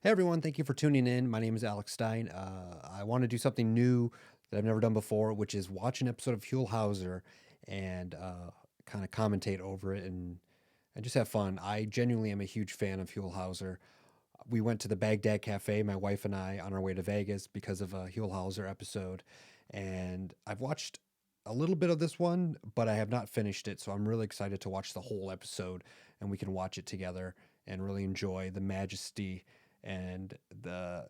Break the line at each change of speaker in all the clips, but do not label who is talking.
Hey everyone, thank you for tuning in. My name is Alex Stein. I want to do something new that I've never done before, which is watch an episode of Huell Howser and kind of commentate over it and just have fun. I genuinely am a huge fan of Huell Howser. We went to the Baghdad Cafe, my wife and I, on our way to Vegas because of a Huell Howser episode, and I've watched a little bit of this one, but I have not finished it. So I'm really excited to watch the whole episode, and we can watch it together and really enjoy the majesty and the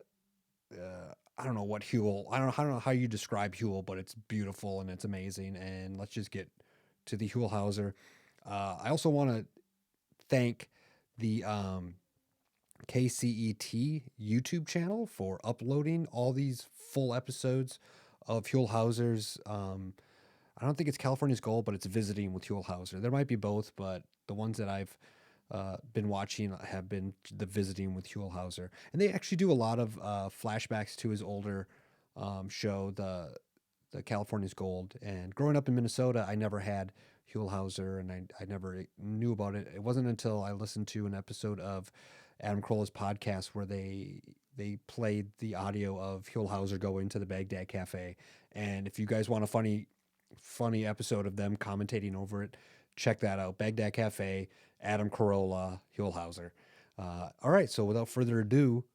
I don't know what Huell. I don't know how you describe Huell, but it's beautiful and it's amazing. And let's just get to the Huell Howser. I also want to thank the KCET YouTube channel for uploading all these full episodes of Huell Howser's. I don't think it's California's Gold, but it's Visiting with Huell Howser. There might be both, but the ones that I've been watching have been the Visiting with Huell Howser, and they actually do a lot of flashbacks to his older show, the California's Gold. And growing up in Minnesota, I never had Huell Howser, and I never knew about it. It wasn't until I listened to an episode of Adam Carolla's podcast where they played the audio of Huell Howser going to the Baghdad Cafe. And if you guys want a funny episode of them commentating over it, check that out. Baghdad Cafe, Adam Carolla, Huell Howser. All right, so without further ado,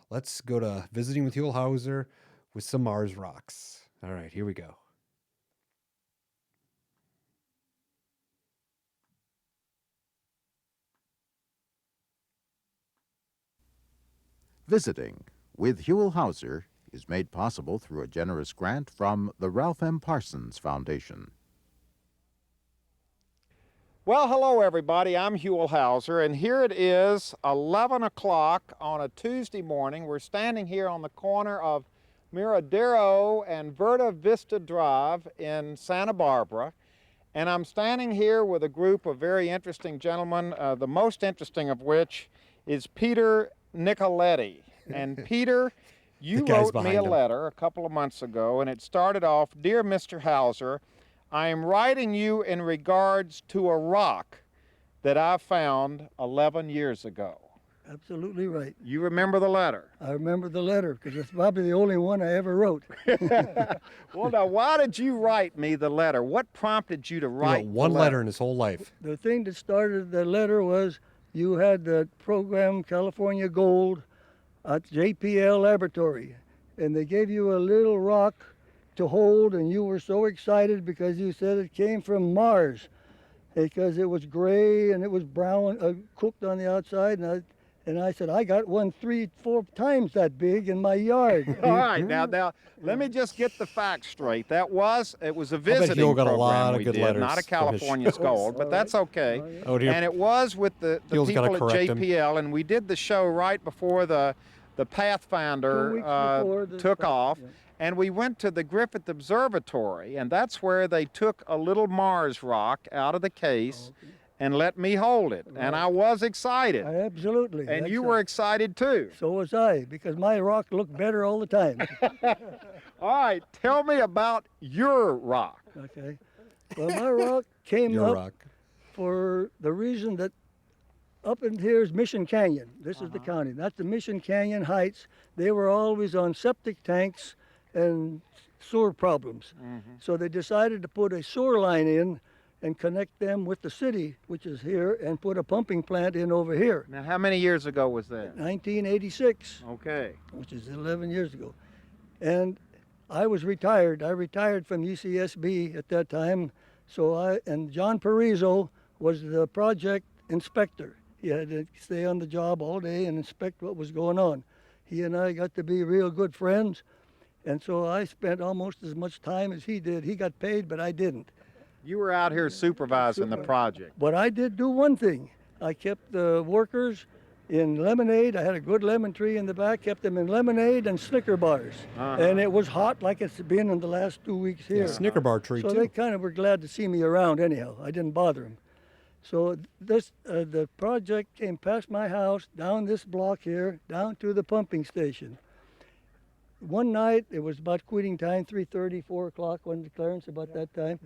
let's go to Visiting with Huell Howser with some Mars rocks. All right, here we go.
Visiting with Huell Howser is made possible through a generous grant from the Ralph M. Parsons Foundation.
Well, hello everybody. I'm Huell Howser, and here it is, 11 o'clock on a Tuesday morning. We're standing here on the corner of Miradero and Verta Vista Drive in Santa Barbara, and I'm standing here with a group of very interesting gentlemen, the most interesting of which is Peter Nicoletti. And Peter, you wrote me a letter a couple of months ago, and it started off, "Dear Mr. Howser, I am writing you in regards to a rock that I found 11 years ago."
Absolutely right.
You remember the letter?
I remember the letter because it's probably the only one I ever wrote.
Well, now, why did you write me the letter? What prompted you to write
one letter in his whole life?
The thing that started the letter was you had the program California Gold at JPL Laboratory, and they gave you a little rock to hold, and you were so excited because you said it came from Mars because it was gray and it was brown, cooked on the outside, and I said, I got one 3-4 times that big in my yard.
All right, now, let me just get the facts straight. It was a visiting
got a lot
program
of
we
good
did,
letters
not a
from his
California's Gold, but that's okay.
Oh, dear.
And it was with the
Hill's
people
gotta
at
correct him.
JPL, and we did the show right before the
2
Pathfinder
weeks before
took off.
Yeah.
And we went to the Griffith Observatory, and that's where they took a little Mars rock out of the case and let me hold it. And I was excited.
Absolutely.
And
That's
you were excited too.
So was I, because my rock looked better all the time.
All right, tell me about your rock.
Okay. Well, my rock came
Your
up
rock.
for the reason that up in here is Mission Canyon. This is the county. That's the Mission Canyon Heights. They were always on septic tanks and sewer problems. So they decided to put a sewer line in and connect them with the city, which is here, and put a pumping plant in over here.
Now, how many years ago was that?
1986,
Okay.
which is 11 years ago. And I was retired. I retired from UCSB at that time. And John Parizo was the project inspector. He had to stay on the job all day and inspect what was going on. He and I got to be real good friends. And so I spent almost as much time as he did. He got paid, but I didn't.
You were out here supervising the project.
But I did do one thing. I kept the workers in lemonade. I had a good lemon tree in the back, kept them in lemonade and Snicker bars. And it was hot like it's been in the last 2 weeks here.
Snicker bar tree,
So
too.
they kind of were glad to see me around anyhow. I didn't bother them. So the project came past my house, down this block here, down to the pumping station. One night, it was about quitting time, 3:30, 4 o'clock, when the clearance, about that time.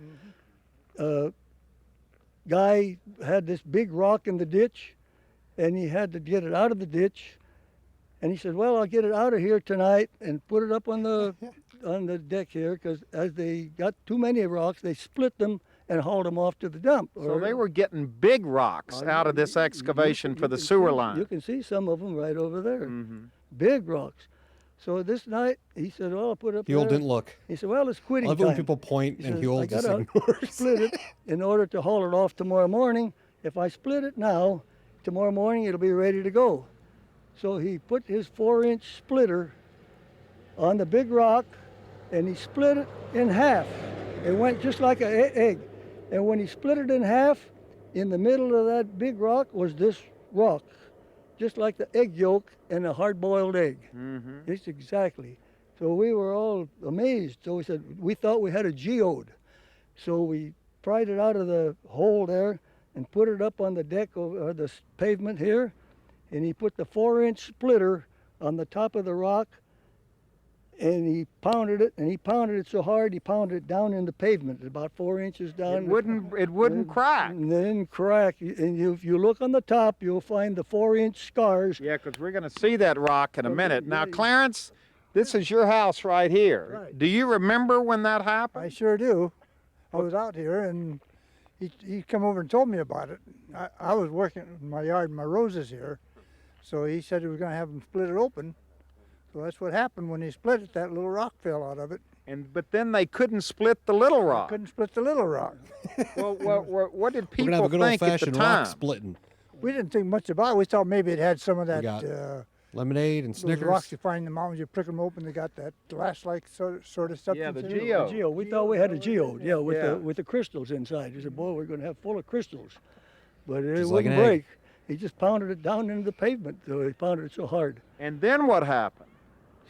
Guy had this big rock in the ditch, and he had to get it out of the ditch, And he said, well, I'll get it out of here tonight and put it up on the deck here, because as they got too many rocks, they split them and hauled them off to the dump.
So they were getting big rocks out of this excavation for the sewer line.
You can see some of them right over there. Big rocks. So this night, he said, well, I'll put it up
Huell
there.
didn't look.
He said, well, it's quitting
I love it
time.
when people point
He
and
says,
Huell
I
just
gotta
ignores.
split it in order to haul it off tomorrow morning. If I split it now, tomorrow morning it'll be ready to go. So he put his 4-inch splitter on the big rock, and he split it in half. It went just like an egg. And when he split it in half, in the middle of that big rock was this rock, just like the egg yolk in a hard-boiled egg. Just exactly. So we were all amazed. So we said, we thought we had a geode. So we pried it out of the hole there and put it up on the deck or the pavement here. And he put the 4-inch splitter on the top of the rock, and he pounded it, and he pounded it so hard he pounded it down in the pavement, about 4 inches down.
It wouldn't crack.
And then crack. And if you look on the top, you'll find the 4-inch scars.
Yeah, because we're going to see that rock in a
Okay,
minute. Now,
yeah.
Clarence, this is your house right here.
Right.
Do you remember when that
I
happened?
sure do. I was out here and he come over and told me about it. I was working in my yard, my roses here. So he said he was going to have them split it open. So that's what happened when he split it. That little rock fell out of it.
But then they couldn't split the little rock.
Couldn't split the little rock.
Well, what did
We're gonna have
people
a good
think at the
old-fashioned
time?
rock splitting.
We didn't think much about it. We thought maybe it had some of that
got Lemonade and
those
Snickers.
rocks you find in the mountains. You prick them open. They got that glass-like sort of substance.
Yeah, the
in it.
geode.
A geode. We thought we had a geode, yeah, with
Yeah.
the crystals inside. He said, boy, we're going to have full of crystals. But it
Just like
wouldn't
an egg.
break. He just pounded it down into the pavement. So he pounded it so hard.
And then what happened?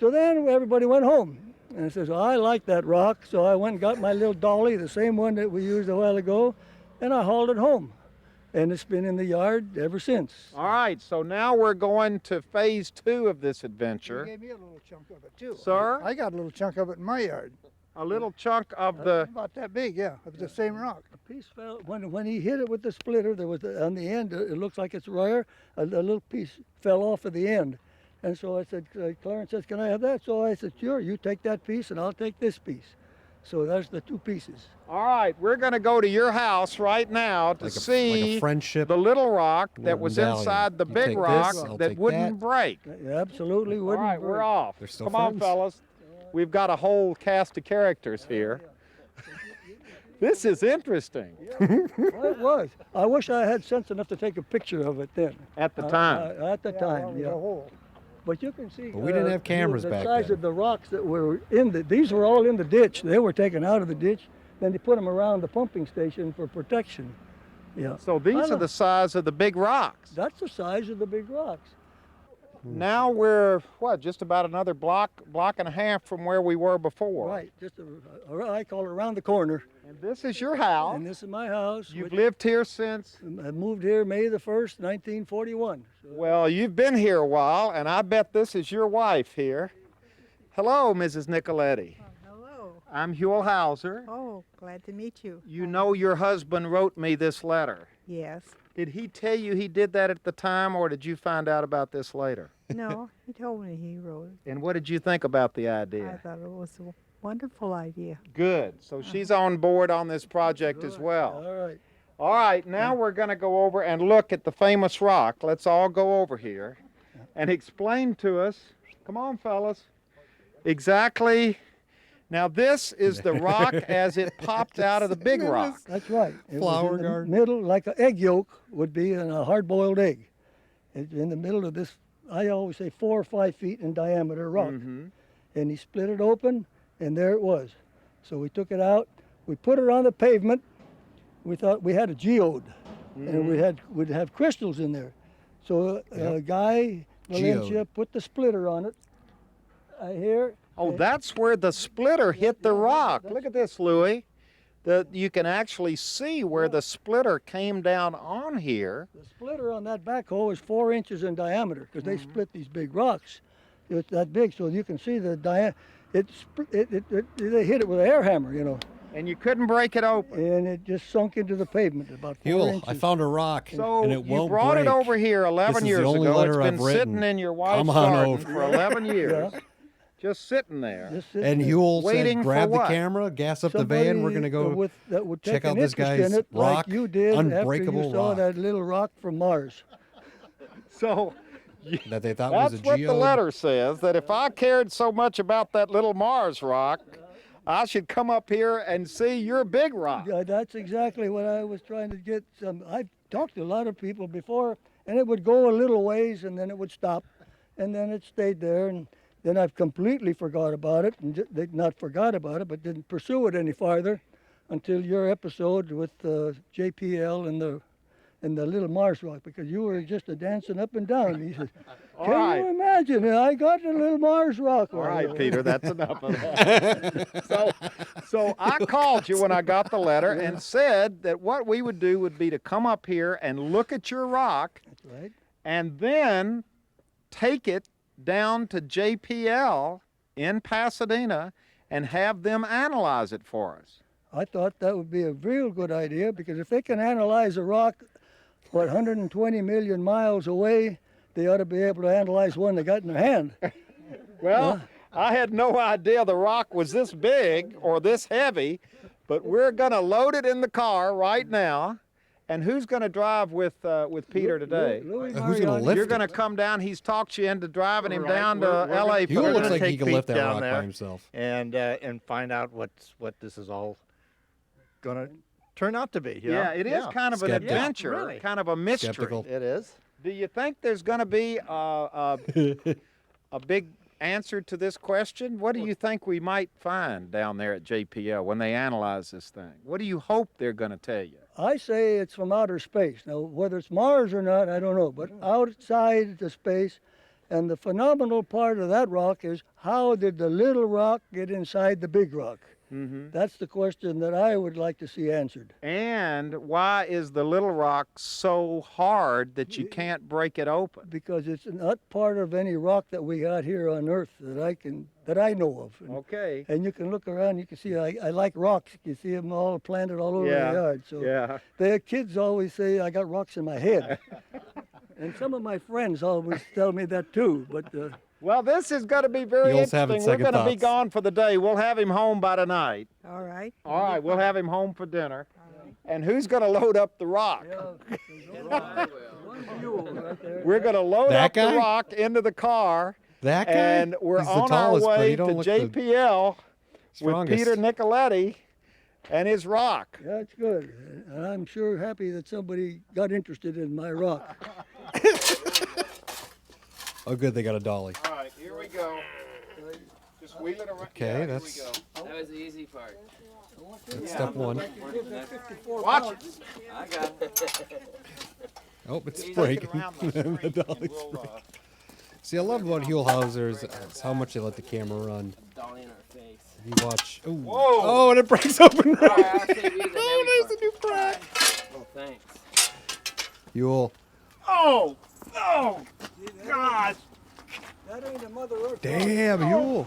So then everybody went home. And I says, well, I like that rock. So I went and got my little dolly, the same one that we used a while ago, and I hauled it home. And it's been in the yard ever since.
All right, so now we're going to phase 2 of this
He
adventure.
gave me a little chunk of it too.
Sir?
I got a little chunk of it in my yard.
A little chunk of the...
About that big, yeah. Of the same rock.
A piece fell, when he hit it with the splitter, there was, on the end, it looks like it's rare, a little piece fell off at the end. And so I said, Clarence says, can I have that? So I said, sure, you take that piece and I'll take this piece. So there's the 2 pieces.
All right, we're going to go to your house right now to
Like a
see
friendship.
the little rock that
little
was
medallion.
inside the
You
big
take
rock
this, I'll
that
take
wouldn't
that.
break.
Absolutely
All
wouldn't
right, we're
break.
off.
They're still
Come on,
friends.
fellas. We've got a whole cast of characters here. This is interesting
Well, it was. I wish I had sense enough to take a picture of it then.
at the time.
At the time,
well,
yeah.
the hole.
But you can see.
But we didn't have cameras
the
back
size
then.
of the rocks that were in these were all in the ditch. They were taken out of the ditch. Then they put them around the pumping station for protection. Yeah.
So these are the size of the big rocks.
That's the size of the big rocks.
Now we're, what, just about another block and a half from where we were before.
Right. Just I call it around the corner.
And this is your house.
And this is my house.
You've
which
lived here since,
I moved here May the 1st, 1941. So
well, you've been here a while, and I bet this is your wife here. Hello, Mrs. Nicoletti.
Hello.
I'm Huell Howser.
Oh, glad to meet you.
You know your husband wrote me this letter.
Yes.
Did he tell you he did that at the time, or did you find out about this later?
No, he told me he wrote it.
And what did you think about the
I
idea?
thought it was a wonderful idea.
Good. So she's on board on this project as well.
All right.
All right, now we're going to go over and look at the famous rock. Let's all go over here and explain to us, come on, fellas, exactly. Now, this is the rock as it popped out of the big rock.
That's right. It
Flower
was in the
garden.
middle, like an egg yolk would be in a hard-boiled egg. It's in the middle of this, I always say 4 or 5 feet in diameter rock.
Mm-hmm.
And he split it open, and there it was. So we took it out, we put it on the pavement. We thought we had a geode, and we'd have crystals in there. So a guy, Valencia,
Geode.
put the splitter on it. Here.
Oh, that's where the splitter hit the rock. Look at this, Louis. You can actually see where the splitter came down on here.
The splitter on that backhoe is 4 inches in diameter because they split these big rocks. It's that big, so you can see the they hit it with an air hammer, you know.
And you couldn't break it open.
and it just sunk into the pavement about 4
Huell,
inches.
I found a rock,
So
and it
you
won't
brought
break.
it over here
This
11
is the
years
only
ago.
letter
It's been
I've written.
sitting in your wife's
Come on
garden
over.
for 11 years.
Yeah.
Just sitting there.
Just sitting
And
there.
Huell
Waiting
said,
for
"Grab the
what?
camera, gas up the van. We're gonna
Somebody,
go
that would
check
take
out
an
this
interest
guy's
in it,
rock,
like you did after
unbreakable
you saw
rock
that little rock from Mars.
So
that they thought was
that's
a
what
geode."
the letter says, that if I cared so much about that little Mars rock, I should come up here and see your big rock.
Yeah, that's exactly what I was trying to get. I've talked to a lot of people before, and it would go a little ways, and then it would stop, and then it stayed there, and then I've completely forgot about it, and not forgot about it, but didn't pursue it any farther until your episode with JPL and the little Mars rock, because you were just a dancing up and down. He said,
All
"Can
right.
you imagine? I got the little Mars rock."
All right, Peter, that's enough of that. So I called you when I got the letter and said that what we would do would be to come up here and look at your rock
That's right.
and then take it down to JPL in Pasadena and have them analyze it for us.
I thought that would be a real good idea, because if they can analyze a rock, 120 million miles away, they ought to be able to analyze one they got in their hand.
Well, I had no idea the rock was this big or this heavy, but we're going to load it in the car right now. And who's going to drive with Peter today?
Louis
Who's gonna
Mariani.
lift
You're
it?
going to come down. He's talked you into driving him
Right,
down to
we're gonna-
LA.
We're
Huell
gonna
looks like he
take
can lift
Pete
that
down
rock by
there
himself.
and find out what this is all gonna turn out to be. you know?
Yeah, it is kind of an
Skeptic.
adventure,
Yeah, really.
kind of a mystery.
Skeptical.
It is.
Do you think there's going to be a big answer to this question? What do you think we might find down there at JPL when they analyze this thing? What do you hope they're going to tell you?
I say it's from outer space. Now, whether it's Mars or not, I don't know, but outside the space. And the phenomenal part of that rock is, how did the little rock get inside the big rock?
Mm-hmm.
That's the question that I would like to see answered.
And why is the little rock so hard that you can't break it open?
Because it's not part of any rock that we got here on Earth that I know of.
Okay.
And you can look around, you can see, I like rocks. You see them all planted all over
Yeah,
the yard. So
Yeah.
the kids always say I got rocks in my head. And some of my friends always tell me that too. But
Well, this is going to be very
Yule's having
interesting. We're
second
going to be
thoughts.
gone for the day. We'll have him home by tonight.
All right.
All right, we'll have him home for dinner. And who's going to load up the rock? We're going to load
That
up
guy?
the rock into the car,
That guy?
and we're
He's the
on our
tallest, but
way
he
to
don't look the
JPL with
strongest.
Peter Nicoletti and his rock.
that's good. And I'm sure happy that somebody got interested in my rock.
Oh, good, they got a dolly.
All right, here we go. Just wheel it around.
Okay,
Yeah, here
that's-
we go.
That was the easy part.
That's step one.
Watch it.
I got it.
Oh, it's
Take it
breaking.
around the
The
screen, and
dolly's
we'll,
breaking. See, I love about Huell Howser is how much they let the camera run.
Dolly in our face.
You watch. Ooh.
Whoa.
Oh, and it breaks open.
All right, I'll save you the
Oh,
heavy
there's a new crack.
part. Oh, thanks.
Huell.
Oh! Oh! God!
That ain't a Mother Earth.
Damn, Huell.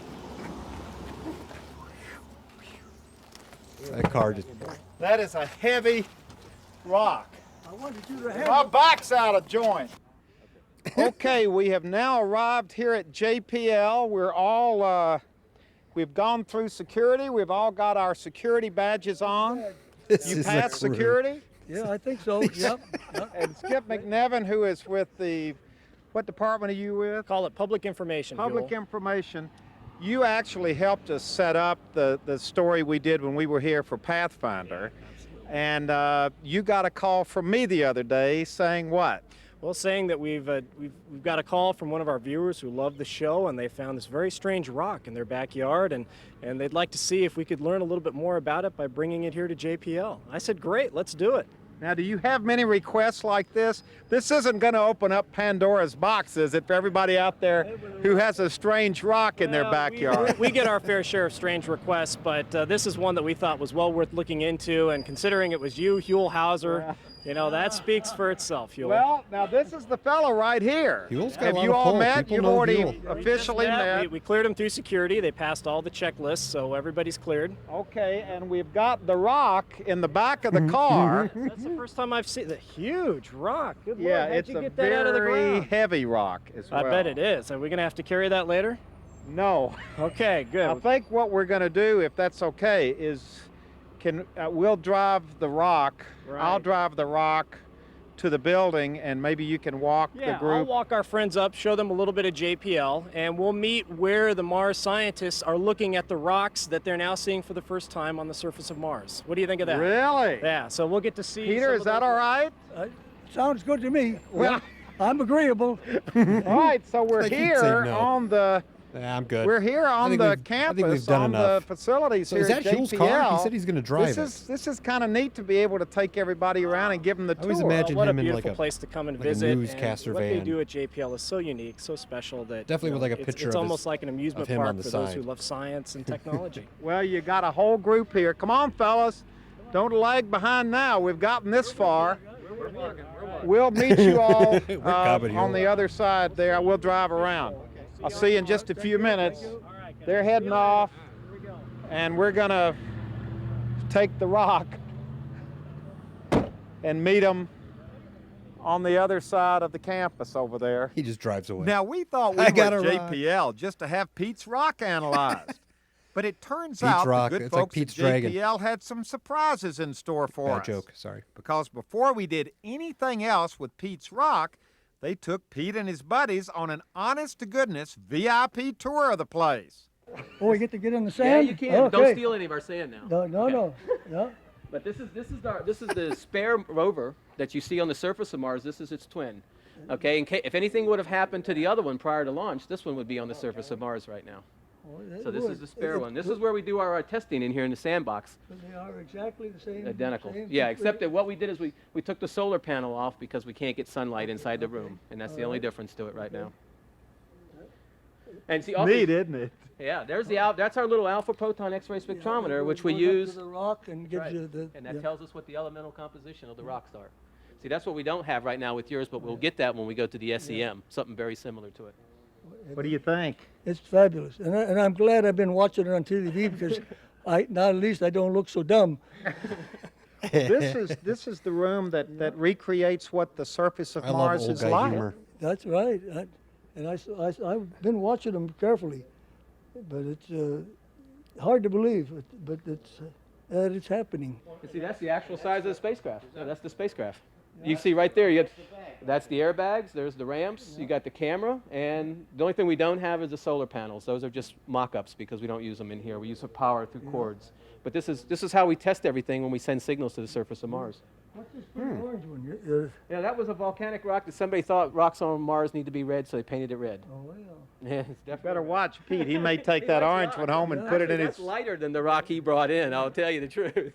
That car just.
That is a heavy rock.
I wanted you to
My
have
back's out of joint. Okay, we have now arrived here at JPL. We're all, we've gone through security. We've all got our security badges on.
This
You
is
passed
like
security?
Yeah, I think so. Yep.
And Skip McNevin, who is with the, what department are you with?
Call it public information.
Public
Huell.
information. You actually helped us set up the story we did when we were here for Pathfinder. And you got a call from me the other day saying what?
Well, saying that we've got a call from one of our viewers who loved the show, and they found this very strange rock in their backyard, and they'd like to see if we could learn a little bit more about it by bringing it here to JPL. I said, great, let's do it.
Now, do you have many requests like this? This isn't going to open up Pandora's box, is it, for everybody out there who has a strange rock in their
Well,
backyard?
We get our fair share of strange requests, but this is one that we thought was well worth looking into, and considering it was you, Huell Howser, You know, that speaks for itself, Huell.
Well, now this is the fellow right here.
Huell's got a
Have
lot
you
of
all
pull.
met?
People
You've
know
already
Huell.
officially met.
We cleared them through security. They passed all the checklists, so everybody's cleared.
Okay, and we've got the rock in the back of the car.
That's the first time I've seen the huge rock. Good
Yeah,
Lord, how'd
it's
you
a
get that out of the
very
ground?
heavy rock as well.
I bet it is. Are we going to have to carry that later?
No.
Okay, good.
I think what we're going to do, if that's okay, is we'll drive the rock.
Right.
I'll drive the rock to the building, and maybe you can walk the
Yeah, I'll
group.
walk our friends up, show them a little bit of JPL, and we'll meet where the Mars scientists are looking at the rocks that they're now seeing for the first time on the surface of Mars. What do you think of that?
Really?
Yeah, so we'll get to see.
Peter, is that all right?
Sounds good to me.
Well,
I'm agreeable.
all right. So we're
Like he'd say
here
no.
on the.
Yeah, I'm good.
We're here on
think
the
we've- I think
campus,
we've done
on
enough.
the facilities
So
here
is
at
that Huell's
JPL.
car? He said he's going to drive
This is kind of neat to be able to take everybody around and give them the
I always
tour.
imagine
What a
him in
beautiful
like a
place to come and
like a
visit.
newscaster
and what they
van.
do at JPL is so unique, so special that
Definitely
you
with
know,
like a picture
it's
of
almost
his-
like an amusement
of him
park
on the
for those who
side.
love science and technology.
Well, you got a whole group here. Come on, fellas. Don't lag behind now. We've gotten this far. We'll meet you all
coming,
on
Huell.
the other side there. We'll drive around. I'll see you in just a few minutes. They're heading off, and we're going to take the rock and meet them on the other side of the campus over there.
He just drives away.
Now, we thought we
I
were
got
at
a rock.
JPL just to have Pete's rock analyzed. But it turns
Pete's
out
rock,
the good
it's like
folks
Pete's
at
dragon.
JPL had some surprises in store for
Bad
us.
joke. Sorry.
Because before we did anything else with Pete's rock, they took Pete and his buddies on an honest-to-goodness VIP tour of the place.
Oh, we get to get in the
Yeah,
sand?
you can.
Okay.
Don't steal any of our sand now.
No.
But this is the spare rover that you see on the surface of Mars. This is its twin. Okay. If anything would have happened to the other one prior to launch, this one would be on the surface of Mars right now. So this is the spare one. This is where we do our testing in here in the sandbox.
They are exactly the same.
Identical.
same
Yeah, except that what we did is we took the solar panel off because we can't get sunlight inside the room, and that's the only difference to it right now. And see, also,
Neat, isn't it?
yeah, that's our little alpha proton X-ray spectrometer, which we
Goes up to
use,
the rock and gives
right,
you the.
and that tells us what the elemental composition of the rocks are. See, that's what we don't have right now with yours, but we'll get that when we go to the SEM, something very similar to it.
What do you think?
It's fabulous, and I'm glad I've been watching it on TV because now at least I don't look so dumb.
This is the room that recreates what the surface of
I love
Mars
old
is
guy
like.
humor.
That's right. I've been watching them carefully, but it's hard to believe, but it's happening.
And see, that's the actual size of the spacecraft. So that's the spacecraft. You see right there, that's the airbags, there's the ramps, you got the camera, and the only thing we don't have is the solar panels. Those are just mock-ups because we don't use them in here. We use the power through cords. But this is how we test everything when we send signals to the surface of Mars.
What's this pretty orange one?
Yeah, that was a volcanic rock that somebody thought rocks on Mars need to be red, so they painted it red.
Oh, well.
Yeah, it's definitely
Better watch Pete. He may take that orange one home and put it in
That's
his.
lighter than the rock he brought in, I'll tell you the truth.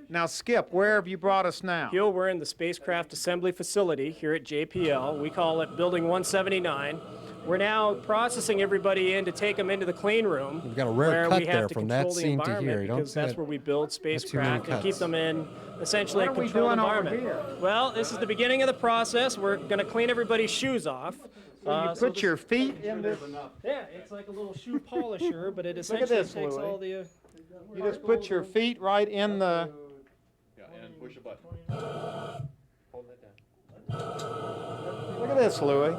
Now, Skip, where have you brought us now?
Huell, we're in the spacecraft assembly facility here at JPL. We call it Building 179. We're now processing everybody in to take them into the clean room.
You've got a rare
where
cut
we have
there
to
from that
control the
scene to
environment
here. You don't
because
see
that's
it.
where we build
too many
spacecraft and keep
cuts.
them in essentially
What
a
are we
controlled
doing over
environment.
here?
Well, this is the beginning of the process. We're going to clean everybody's shoes off.
You put your feet in this.
Yeah, it's like a little shoe polisher, but it
Look at
essentially
this,
takes
Louis.
all the.
You just put your feet right in the.
Yeah, and push a button.
Hold that down.
Look at this, Louis.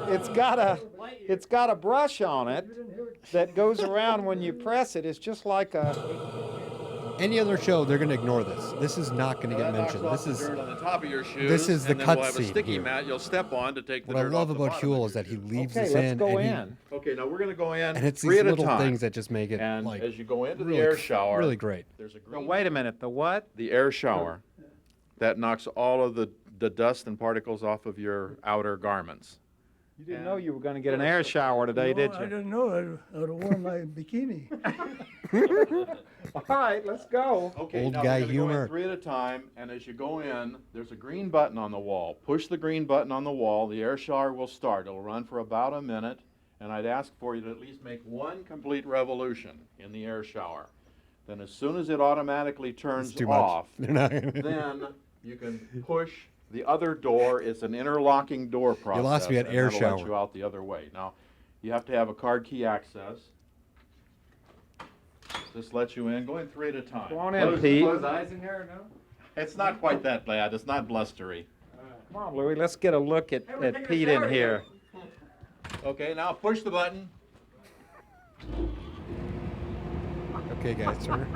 It's got a brush on it that goes around when you press it. It's just like a.
Any other show, they're going to ignore this. This is not going to get
That knocks
mentioned.
off
This
the
is
dirt on the top of your shoes.
this is the
and then we'll have a
cutscene
sticky
here.
mat you'll step on to take the
what I
dirt
love
off the
about
bottom of
Huell
your
is that he
shoes.
leaves
Okay,
this
let's
in,
go
and
in.
Okay, now we're going to go in
and it's
three
these
at a
little
time.
things that just make it
And
like
as you go into
really,
the air shower,
really great.
there's a
No,
green.
wait a minute. The what?
The air shower that knocks all of the dust and particles off of your outer garments.
You didn't know you were going to get an air shower today, did
I
you?
didn't know. I would have worn my bikini.
All right, let's go.
Okay,
Old
now
guy
we're gonna go
humor.
in three at a time, and as you go in, there's a green button on the wall. Push the green button on the wall, the air shower will start. It'll run for about a minute, and I'd ask for you to at least make one complete revolution in the air shower. then as soon as it automatically turns
too much.
off,
They're not gonna-
then you can push the other door. It's an interlocking door process.
lost me at
and
air
that'll
shower.
let you out the other way. Now, you have to have a card key access. This lets you in. Go in 3 at a time.
Come on in, Pete.
eyes in here, no?
It's not quite that bad. It's not blustery.
Come on, Louis, let's get a look at Pete in here.
Okay, now push the button.
Okay, guys, sir.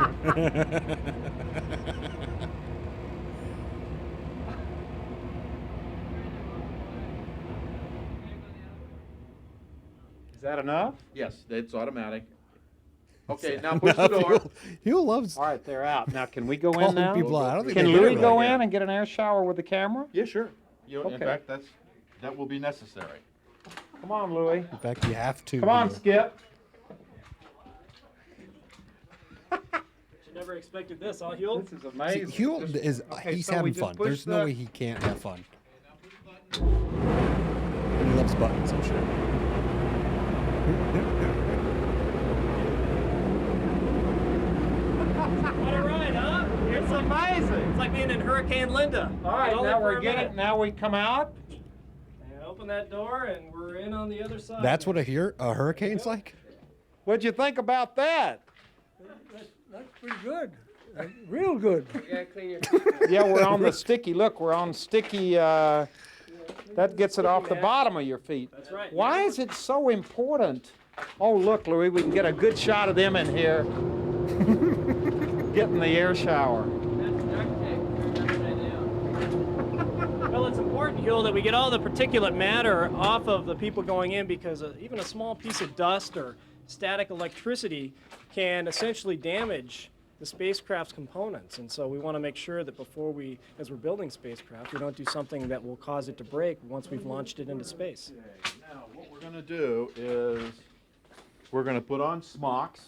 Is that enough?
Yes, it's automatic. Okay, now push the door.
Huell loves
All right, they're out. Now, can we go in
calling
now?
people out. I don't think
Can
they get
Louis
it
go
right.
in and get an air shower with the camera?
Yeah, sure. In
Okay.
fact, that will be necessary.
Come on, Louis.
In fact, you have to.
Come on,
Huell.
Skip.
She never expected this, huh, Huell?
This is
See,
amazing.
Huell is
Okay,
he's
so we
having
just
fun.
push
There's no
the-
way he can't have fun. He loves buttons, I'm sure.
What a ride, huh?
It's amazing.
It's like being in Hurricane Linda.
All right,
Hold it
now
for
we're
a
getting.
minute.
Now we come out.
And open that door, and we're in on the other side.
That's what a hurricane's like?
What'd you think about that?
That's pretty good. Real good.
Yeah, we're on the sticky. Look, we're on sticky. That gets it off the bottom of your feet.
That's right.
Why is it so important? Oh, look, Louis, we can get a good shot of them in here getting the air shower.
Well, it's important, Huell, that we get all the particulate matter off of the people going in because even a small piece of dust or static electricity can essentially damage the spacecraft's components. And so we want to make sure that before as we're building spacecraft, we don't do something that will cause it to break once we've launched it into space.
Now, what we're going to do is we're going to put on smocks,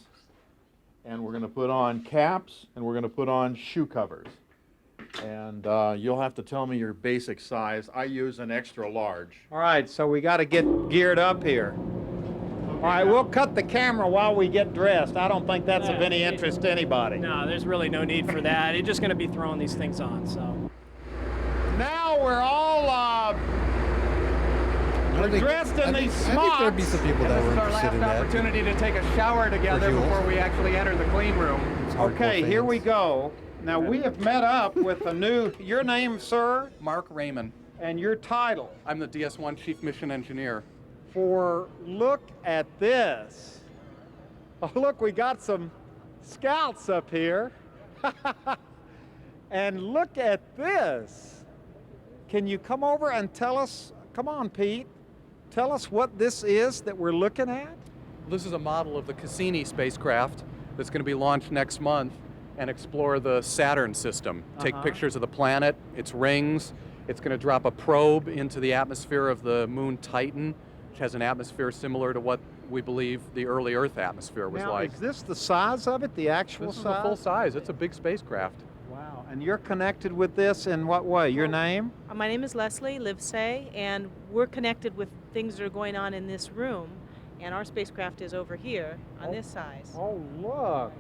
and we're going to put on caps, and we're going to put on shoe covers. And you'll have to tell me your basic size. I use an extra large.
All right, so we got to get geared up here. All right, we'll cut the camera while we get dressed. I don't think that's of any interest to anybody.
No, there's really no need for that. You're just going to be throwing these things on, so.
Now we're all dressed in these
I think there'd be
smocks.
some people that were
This is our
interested
last
in that.
opportunity to take a shower together
Huell.
before we actually enter the clean room.
It's hardcore
Okay, here we
fans.
go. Now we have met up with a new, your name, sir,
Mark Raymond.
and your title.
I'm the DS1 Chief Mission Engineer.
For look at this. Oh, look, we got some scouts up here. And look at this. Can you come over and tell us, come on, Pete, tell us what this is that we're looking at?
This is a model of the Cassini spacecraft that's going to be launched next month and explore the Saturn system. Take pictures of the planet, its rings. It's going to drop a probe into the atmosphere of the moon Titan, which has an atmosphere similar to what we believe the early Earth atmosphere was
Now,
like.
is this the size of it, the actual
This is
size?
a full size. It's a big spacecraft.
Wow, and you're connected with this in what way? Your name?
My name is Leslie Livesay, and we're connected with things that are going on in this room, and our spacecraft is over here on this size.
Oh, look.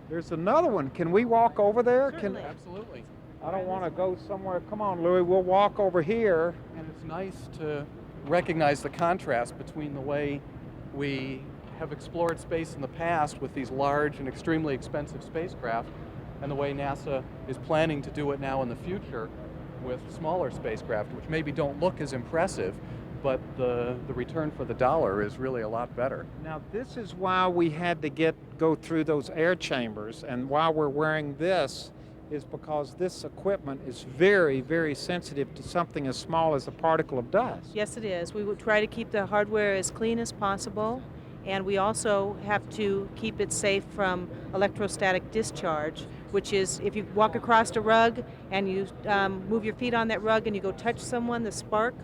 There's another one. Can we walk over there?
Certainly.
Absolutely.
I don't want to go somewhere. Come on, Louis, we'll walk over here.
And it's nice to recognize the contrast between the way we have explored space in the past with these large and extremely expensive spacecraft and the way NASA is planning to do it now in the future with smaller spacecraft, which maybe don't look as impressive, but the return for the dollar is really a lot better.
Now, this is why we had to go through those air chambers, and why we're wearing this is because this equipment is very, very sensitive to something as small as a particle of dust.
Yes, it is. We would try to keep the hardware as clean as possible, and we also have to keep it safe from electrostatic discharge, which is if you walk across a rug and you move your feet on that rug and you go touch someone, the spark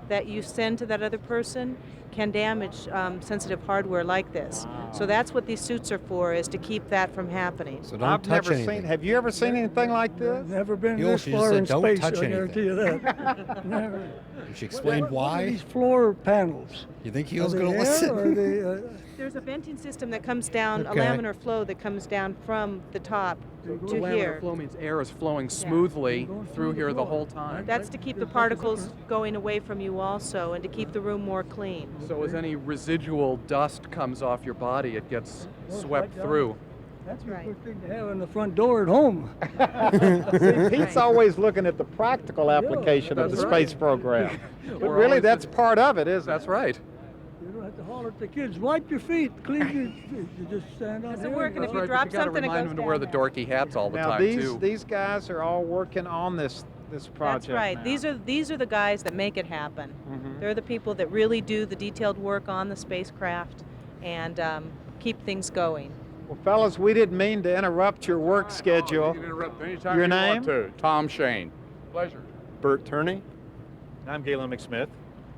that you send to that other person can damage sensitive hardware like this. So that's what these suits are for, is to keep that from happening.
So don't
I've
touch
never
anything.
seen. Have you ever seen anything like this?
Never been
Huell,
this
she just
far
said,
in
"Don't
space,
touch
I guarantee you that. Never.
She explained
What are
why.
these floor panels?
You think
Are
Huell's
they
going to
air, or
listen?
are they,
There's a venting system that comes down,
Okay.
a laminar flow that comes down from the top to
Laminar
here.
flow means air is flowing smoothly through here the whole time.
That's to keep the particles going away from you also, and to keep the room more clean.
So as any residual dust comes off your body, it gets swept through.
That's a
Right.
good thing to have in the front door at home.
See, Pete's always looking at the practical application of the
that's
space
right.
program. But
We're
really,
always-
that's part of it, isn't
That's
it?
right.
You don't have to holler at the kids, wipe your feet, clean your feet. You just stand on
Doesn't
here.
work, and if
That's
you
right,
drop
but you gotta
something, it
remind
goes
them to wear the
down
dorky hats all the
Now,
time
these
too.
these guys are all working on this project.
That's right.
now.
These are the guys that make it happen.
Mhm.
They're the people that really do the detailed work on the spacecraft and keep things going.
Well, fellas, we didn't mean to interrupt your work schedule.
You can interrupt anytime
Your
you
name?
want to. Tom Shane. Pleasure.
Bert Turney. I'm Galen McSmith.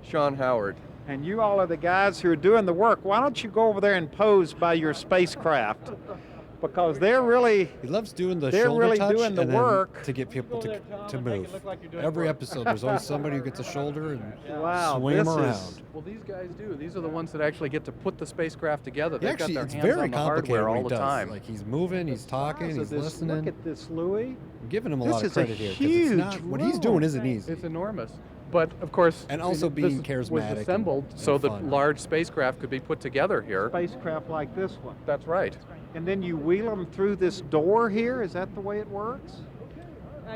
Sean Howard.
And you all are the guys who are doing the work. Why don't you go over there and pose by your spacecraft? Because they're really
He loves doing the
They're
shoulder
really
touch
doing the
and then
work.
to get people to move. Every episode, there's always somebody who gets a shoulder and
Wow,
swing 'em
this
around.
is-
Well, these guys do. These are the ones that actually get to put the spacecraft together. They've
Actually,
got
it's
their hands
very
on the
complicated
hardware
what
all
he
the
does.
time.
Like he's moving, he's talking,
So
he's
this-
listening.
Look at this, Louis.
I'm giving him a
This
lot of
is a
credit here because
huge
it's not what he's doing isn't easy.
It's enormous. But of course,
And also
this
being
was
charismatic
assembled
and
so that
fun.
large spacecraft could be put together here.
Spacecraft like this one.
That's right.
And then you wheel them through this door here? Is that the way it works?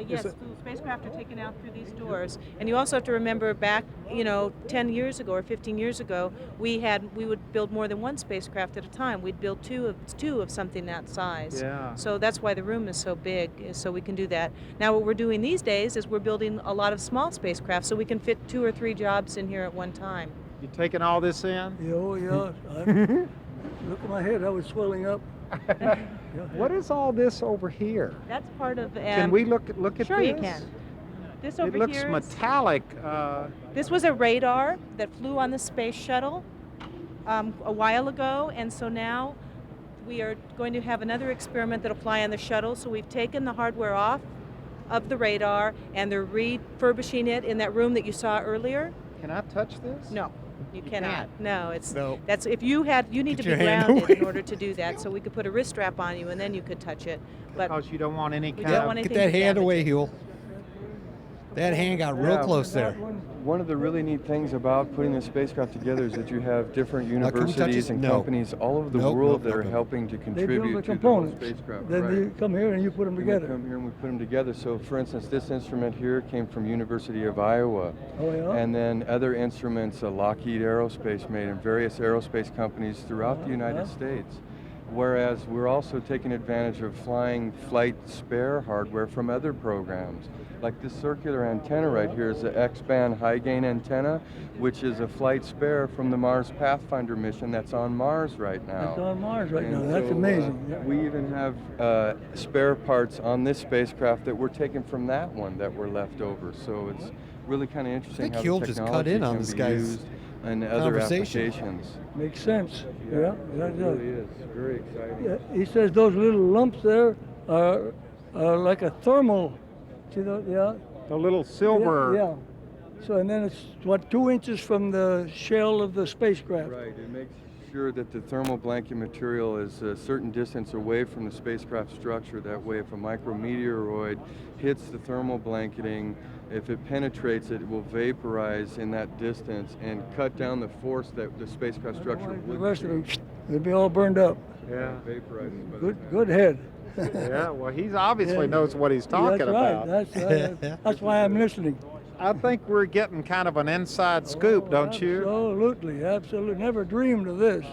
Yes, the spacecraft are taken out through these doors. And you also have to remember back, 10 years ago or 15 years ago, we would build more than one spacecraft at a time. We'd build two of something that size.
Yeah.
So that's why the room is so big, is so we can do that. Now what we're doing these days is we're building a lot of small spacecraft so we can fit 2 or 3 jobs in here at one time.
You taking all this in?
Oh, yeah. Look at my head, I was swelling up.
What is all this over here?
That's part of.
Can we look at
Sure
this?
you can. This over
It looks
here is-
metallic.
This was a radar that flew on the space shuttle a while ago, and so now we are going to have another experiment that'll fly on the shuttle. So we've taken the hardware off of the radar, and they're refurbishing it in that room that you saw earlier.
Can I touch this?
No, you cannot.
can't.
No, it's
No.
that's if you need to
Get
be
your hand
grounded
away
in order to do that. So we could put a wrist strap on you, and then you could touch it. But
Because you don't want any
we
kind
don't
of...
want
Get
anything
that
to
hand
damage
away,
it.
Huell. That hand got real
Yeah.
close there.
One of the really neat things about putting the spacecraft together is that you have different
Now, can we touch
universities
this?
and
No.
companies all over the
Nope,
world
nope,
that are
nope.
helping to
They build
contribute
the
to the
components.
spacecraft.
Then
right.
you come here and you put them
And
together.
We come here and we put them together. So, for instance, this instrument here came from University of Iowa.
Oh, yeah?
And then other instruments, Lockheed Aerospace made in various aerospace companies throughout the United States. Whereas we're also taking advantage of flying flight spare hardware from other programs. Like this circular antenna right here is the X-band high gain antenna, which is a flight spare from the Mars Pathfinder mission that's on Mars right now.
That's on Mars right
And
now. That's
so,
amazing. Yeah.
We even have spare parts on this spacecraft that were taken from that one that were left over. So it's really kind of interesting
think
how
Huell
the
just cut
technology
in on
can
this
be
guy's
used in other
conversation.
applications.
Makes sense. Yeah, that
It
does.
really is. Very exciting.
Yeah, he says those little lumps there are like a thermal. See those? Yeah.
The little silver...
Yeah. So and then it's 2 inches from the shell of the spacecraft.
Right. It makes sure that the thermal blanket material is a certain distance away from the spacecraft structure. That way, if a micrometeoroid hits the thermal blanketing, if it penetrates it, it will vaporize in that distance and cut down the force that the spacecraft structure
The
would
rest of them,
create.
they'd be all burned up.
Yeah.
Vaporizes by the time.
Good head.
Yeah, well, he's obviously
Yeah.
knows what he's talking
That's
about.
right. That's why I'm listening.
I think we're getting kind of an inside scoop, don't you?
Absolutely, absolutely. Never dreamed of this.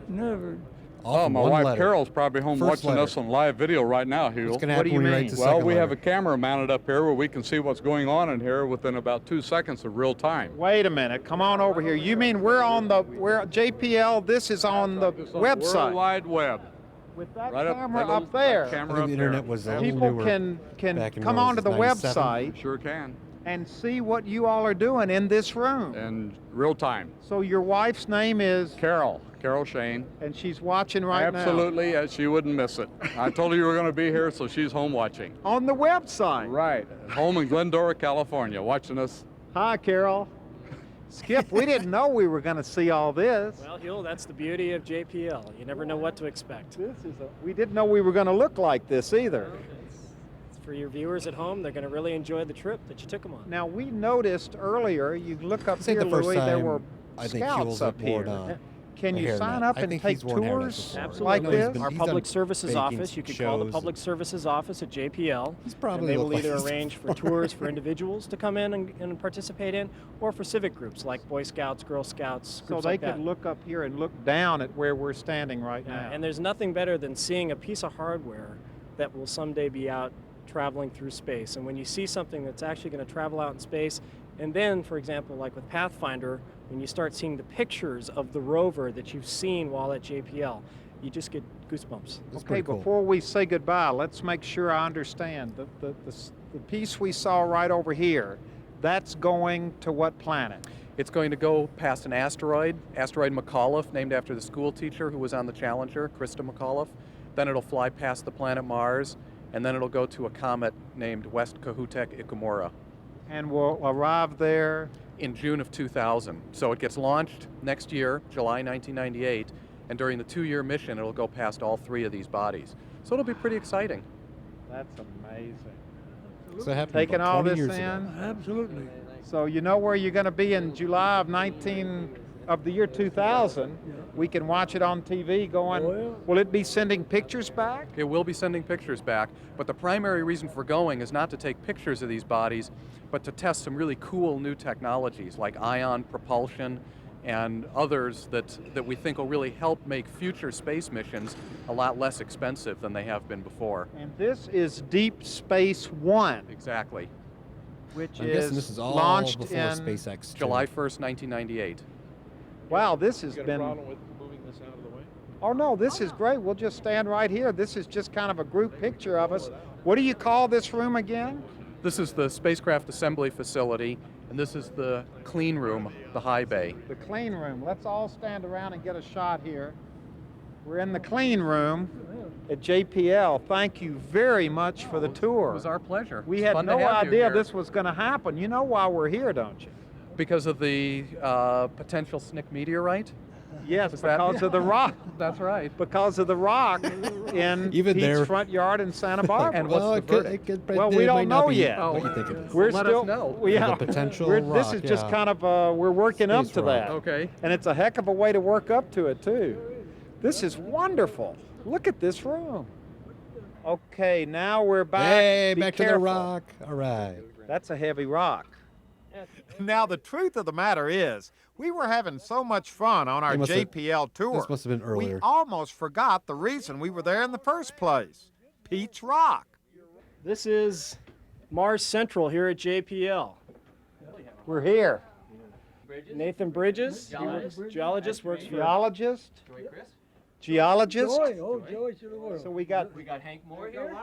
Never.
Oh, my
one
wife
letter.
Carol's probably home
First
watching
letter.
us on live video right now, Huell.
What's going to happen when he writes the
Well,
second
we have a
letter?
camera mounted up here where we can see what's going on in here within about 2 seconds of real time.
Wait a minute. Come on over here. You mean we're JPL, this is on the
It's on
website.
World Wide Web.
With that
Right
camera
that
up there,
I
camera
think
up
the
there.
internet was a little
people
newer
can
back in
come
what was
onto the
this, 97?
website
Sure can.
and see what you all are doing in this room.
In real time.
So your wife's name is?
Carol Shane.
And she's watching right now.
Absolutely, she wouldn't miss it. I told her you were going to be here, so she's home watching.
On the website.
Right. Home in Glendora, California, watching us.
Hi, Carol. Skip, we didn't know we were going to see all this.
Well, Huell, that's the beauty of JPL. You never know what to expect.
We didn't know we were going to look like this either.
For your viewers at home, they're going to really enjoy the trip that you took them on.
Now, we noticed earlier, you look up
This ain't
here,
the first
Louis, there
time
were
I think
scouts
Huell's
up
worn,
here. Can
a
you sign
hairnet.
up
I
and
think
take
he's worn hairnets
tours
before.
like
Absolutely.
this?
Our
He's
public
done
services
baking
office, you could call the
shows
public services office at JPL.
He's probably
and they will
looked like
either
he's
arrange for tours for individuals to come in and participate in, or for civic groups like Boy Scouts, Girl Scouts,
So
groups
they
like
could
that.
look up here and look down at where we're standing right now.
And there's nothing better than seeing a piece of hardware that will someday be out traveling through space. And when you see something that's actually going to travel out in space, and then, for example, like with Pathfinder, when you start seeing the pictures of the rover that you've seen while at JPL, you just get goosebumps.
Okay, before we say goodbye, let's make sure I understand. The piece we saw right over here, that's going to what planet?
It's going to go past an asteroid McAuliffe, named after the school teacher who was on the Challenger, Krista McAuliffe. Then it'll fly past the planet Mars, and then it'll go to a comet named West Kohoutek Ikamura.
And we'll arrive there
in June of 2000. So it gets launched next year, July 1998, and during the 2-year mission, it'll go past all 3 of these bodies. So it'll be pretty exciting.
That's amazing.
So that happened
Taking
about
all
20
this
years
in?
ago.
Absolutely.
So you know where you're going to be in July of the year 2000. We can watch it on TV going, will it be sending pictures back?
It will be sending pictures back, but the primary reason for going is not to take pictures of these bodies, but to test some really cool new technologies like ion propulsion and others that we think will really help make future space missions a lot less expensive than they have been before.
And this is Deep Space One.
Exactly.
Which
I'm
is
guessing this is all
launched
before
in
SpaceX.
July 1st, 1998.
Wow, this has
You got
been.
a problem with moving this out of the way?
Oh no, this is great. We'll just stand right here. This is just kind of a group picture of us. What do you call this room again?
This is the spacecraft assembly facility, and this is the clean room, the high bay.
The clean room. Let's all stand around and get a shot here. We're in the clean room at JPL. Thank you very much for the tour.
It was our pleasure.
We
It's
had
fun to
no
have you
idea
here.
this was going to happen. You know why we're here, don't you?
Because of the potential SNCC meteorite?
Yes,
Is that-
because of the rock.
That's right.
Because of the rock in
Even
Pete's
there-
front yard in Santa Barbara.
And what's the verdict?
Well, we don't know yet.
What do you think it is?
We're
Let
still,
us know.
Yeah,
The potential
this is
rock,
just
yeah.
kind of we're working up
Space
to
rock.
that.
Okay.
And it's a heck of a way to work up to it too. This is wonderful. Look at this room. Okay, now we're back.
Hey,
Be
back to the
careful.
rock. All right.
That's a heavy rock. Now, the truth of the matter is, we were having so much fun on our
They must have-
JPL tour.
This must have been
We
earlier.
almost forgot the reason we were there in the first place. Pete's Rock.
This is Mars Central here at JPL.
We're here.
Nathan Bridges, geologist, works for
Geologist. Geologist.
Joy, oh, joy to the world.
So we got
Hank Moore here.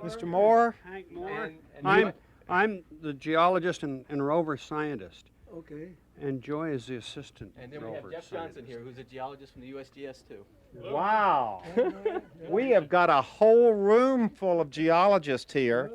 Mr. Moore.
Hank Moore.
And
I'm the geologist and rover scientist,
Okay.
and Joy is the assistant
And then we have
rover
Jeff
scientist.
Johnson here, who's a geologist from the USGS too.
Wow. We have got a whole room full of geologists here.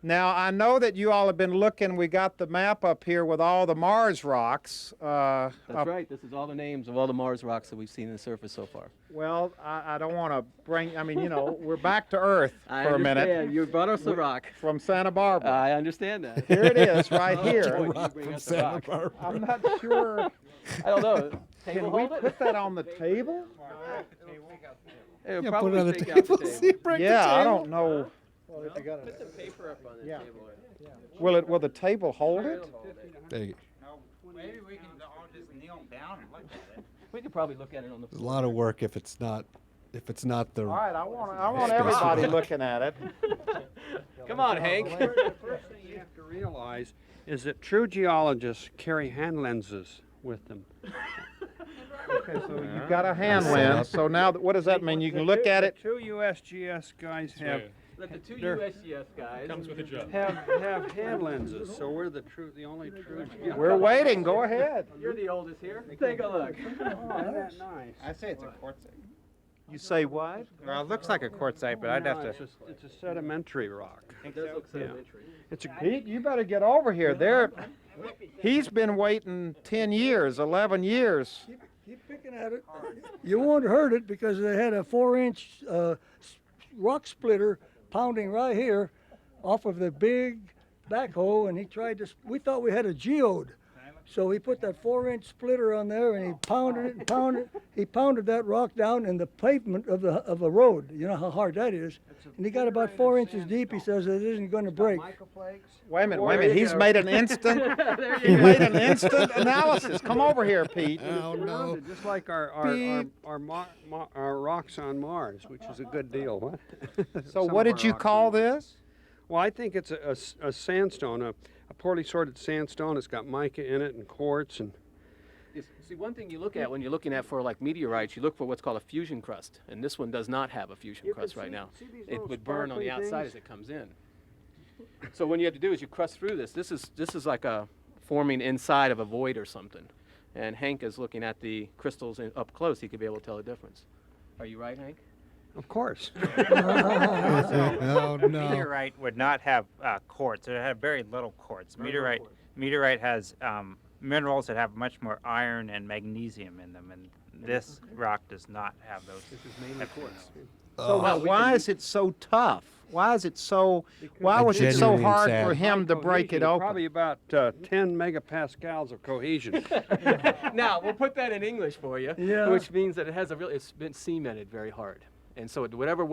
Now, I know that you all have been looking. We got the map up here with all the Mars rocks.
That's right. This is all the names of all the Mars rocks that we've seen on the surface so far.
Well, I don't want to bring, I mean, you know, we're back to Earth
I
for a minute.
understand. You brought us the rock.
From Santa Barbara.
I understand that.
Here it is, right here.
Boy, you bring us the rock.
I'm not sure.
I don't know. Table
Can we
hold it?
put that on the table?
It'll
Yeah,
probably
put it on the
take out
table.
the
See, break the
Yeah, I
table.
don't know.
Put some paper up on the
Yeah.
table.
Will the table hold it?
There you go.
Maybe we can all just kneel down and look at it.
We could probably look at it on the
There's a
floor.
lot of work if it's not the.
All right, I want everybody looking at it.
Come on, Hank.
The first thing you have to realize is that true geologists carry hand lenses with them.
Okay, so you've got a hand lens. So now, what does that mean? You can look at it.
Two USGS guys have
Let the two
They're-
USGS guys.
Comes with a job.
have hand lenses, so we're the only true geologists.
We're waiting. Go ahead.
You're the oldest here. Take a look.
Oh, isn't that nice?
I say it's a quartz.
You say what?
Well, it looks like a quartzite, but I'd have to.
It's a sedimentary rock.
It does look sedimentary.
It's a
Pete, you better get over here. He's been waiting 10 years, 11 years.
Keep picking at it. You won't hurt it because they had a 4-inch rock splitter pounding right here off of the big backhoe, and he tried to. We thought we had a geode. So he put that 4-inch splitter on there, and he pounded it and pounded it. He pounded that rock down in the pavement of a road. You know how hard that is. And he got about 4 inches deep. He says it isn't going to break.
Wait a minute. He's made an instant. He made an instant analysis. Come over here, Pete.
Oh no! Just like our rocks on Mars, which is a good deal. What?
So what did you call this?
Well, I think it's a sandstone, a poorly sorted sandstone. It's got mica in it and quartz and.
See, one thing you look at when you're looking at for like meteorites, you look for what's called a fusion crust, and this one does not have a fusion crust right now. It would burn on the outside as it comes in. So what you have to do is you crust through this. This is like a forming inside of a void or something. And Hank is looking at the crystals up close. He could be able to tell the difference. Are you right, Hank?
Of course.
Oh, no.
Meteorite would not have quartz. It had very little quartz. Meteorite has minerals that have much more iron and magnesium in them, and this rock does not have those.
This is mainly quartz.
So why is it so tough? Why is it so? Why was it so hard for him to break it open?
Probably about 10 megapascals of cohesion.
Now we'll put that in English for you,
Yeah.
which means that it's been cemented very hard. And so whatever